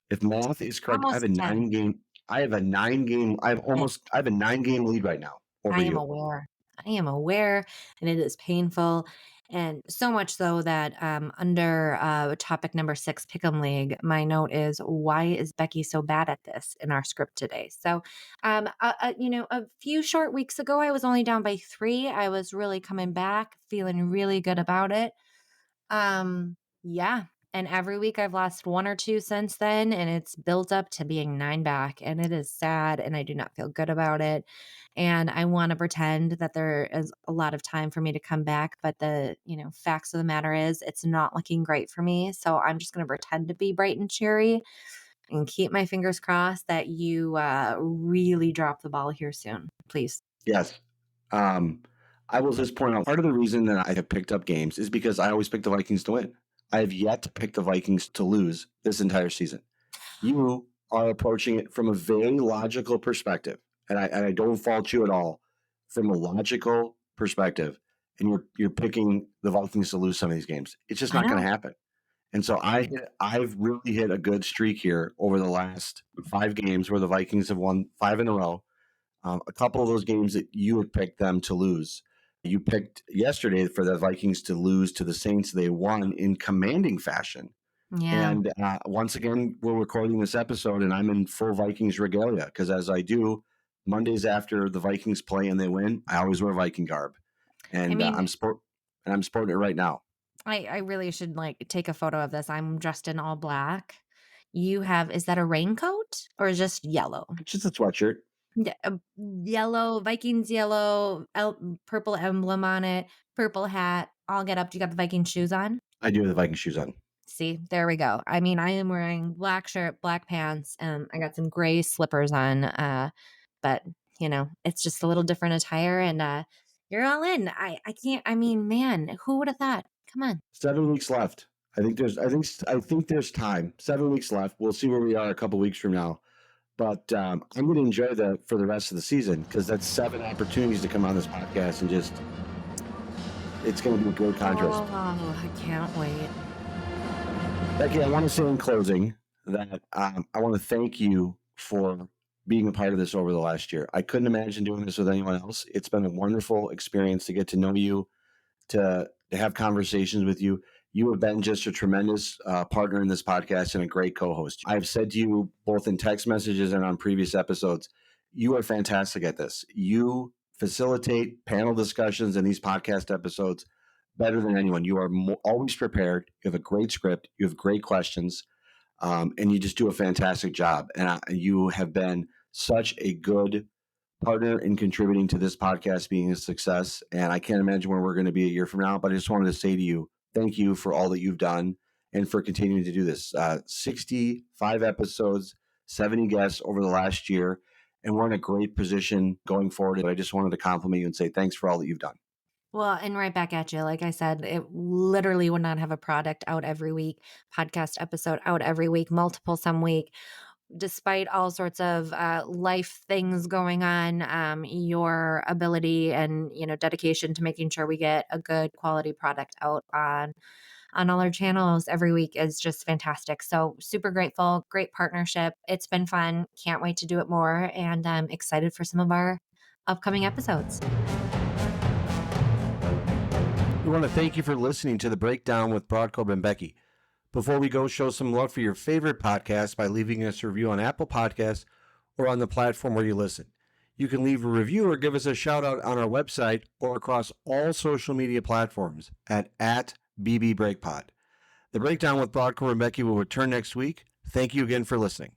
S1: if math is correct,
S2: almost 10.
S1: I have a 9 game lead right now over
S2: I am
S1: you.
S2: aware. I am aware, and it is painful. And so much so that under topic number 6, Pick'em League, my note is, why is Becky so bad at this in our script today? So, a few short weeks ago, I was only down by 3. I was really coming back, feeling really good about it. Yeah. And every week I've lost 1 or 2 since then, and it's built up to being 9 back, and it is sad, and I do not feel good about it. And I want to pretend that there is a lot of time for me to come back, but the facts of the matter is it's not looking great for me. So I'm just going to pretend to be bright and cheery and keep my fingers crossed that you really drop the ball here soon, please.
S1: Yes. Um, I will just point out part of the reason that I have picked up games is because I always pick the Vikings to win. I have yet to pick the Vikings to lose this entire season. You are approaching it from a very logical perspective, and I don't fault you at all from a logical perspective. And you're picking the Vikings to lose some of these games. It's just
S2: I
S1: not going
S2: know.
S1: to happen. And so I've really hit a good streak here over the last 5 games where the Vikings have won 5 in a row. A couple of those games that you had picked them to lose. You picked yesterday for the Vikings to lose to the Saints. They won in commanding fashion.
S2: Yeah.
S1: And once again, we're recording this episode, and I'm in full Vikings regalia because, as I do Mondays after the Vikings play and they win, I always wear Viking garb,
S2: I
S1: and
S2: mean,
S1: I'm sporting it right now.
S2: I really should like take a photo of this. I'm dressed in all black. You have, is that a raincoat or is just yellow?
S1: It's just a sweatshirt.
S2: Yeah, yellow, Vikings yellow, purple emblem on it, purple hat. All get up. Do you got the Viking shoes on?
S1: I do have the Viking shoes on.
S2: See, there we go. I mean, I am wearing black shirt, black pants, and I got some gray slippers on. But it's just a little different attire, and you're all in. I can't. I mean, man, who would have thought? Come on.
S1: 7 weeks left. I think there's time. 7 weeks left. We'll see where we are a couple weeks from now. But I'm going to enjoy that for the rest of the season because that's 7 opportunities to come on this podcast and just it's going to be a great contrast.
S2: Oh, I can't wait.
S1: Becky, I want to say in closing that I want to thank you for being a part of this over the last year. I couldn't imagine doing this with anyone else. It's been a wonderful experience to get to know you, to have conversations with you. You have been just a tremendous partner in this podcast and a great co-host. I've said to you both in text messages and on previous episodes, you are fantastic at this. You facilitate panel discussions in these podcast episodes better than anyone. You are always prepared. You have a great script. You have great questions, and you just do a fantastic job. And you have been such a good partner in contributing to this podcast being a success. And I can't imagine where we're going to be a year from now. But I just wanted to say to you, thank you for all that you've done and for continuing to do this. 65 episodes, 70 guests over the last year. And we're in a great position going forward. I just wanted to compliment you and say thanks for all that you've done.
S2: Well, and right back at you. Like I said, it literally would not have a product out every week, podcast episode out every week, multiple some week, despite all sorts of life things going on. Your ability and dedication to making sure we get a good quality product out on all our channels every week is just fantastic. So super grateful, great partnership. It's been fun. Can't wait to do it more, and I'm excited for some of our upcoming episodes.
S1: We want to thank you for listening to The Breakdown with Brodkorb and Becky. Before we go, show some love for your favorite podcast by leaving us a review on Apple Podcasts or on the platform where you listen. You can leave a review or give us a shout out on our website or across all social media platforms at BBBreakPod. The Breakdown with Brodkorb and Becky will return next week. Thank you again for listening.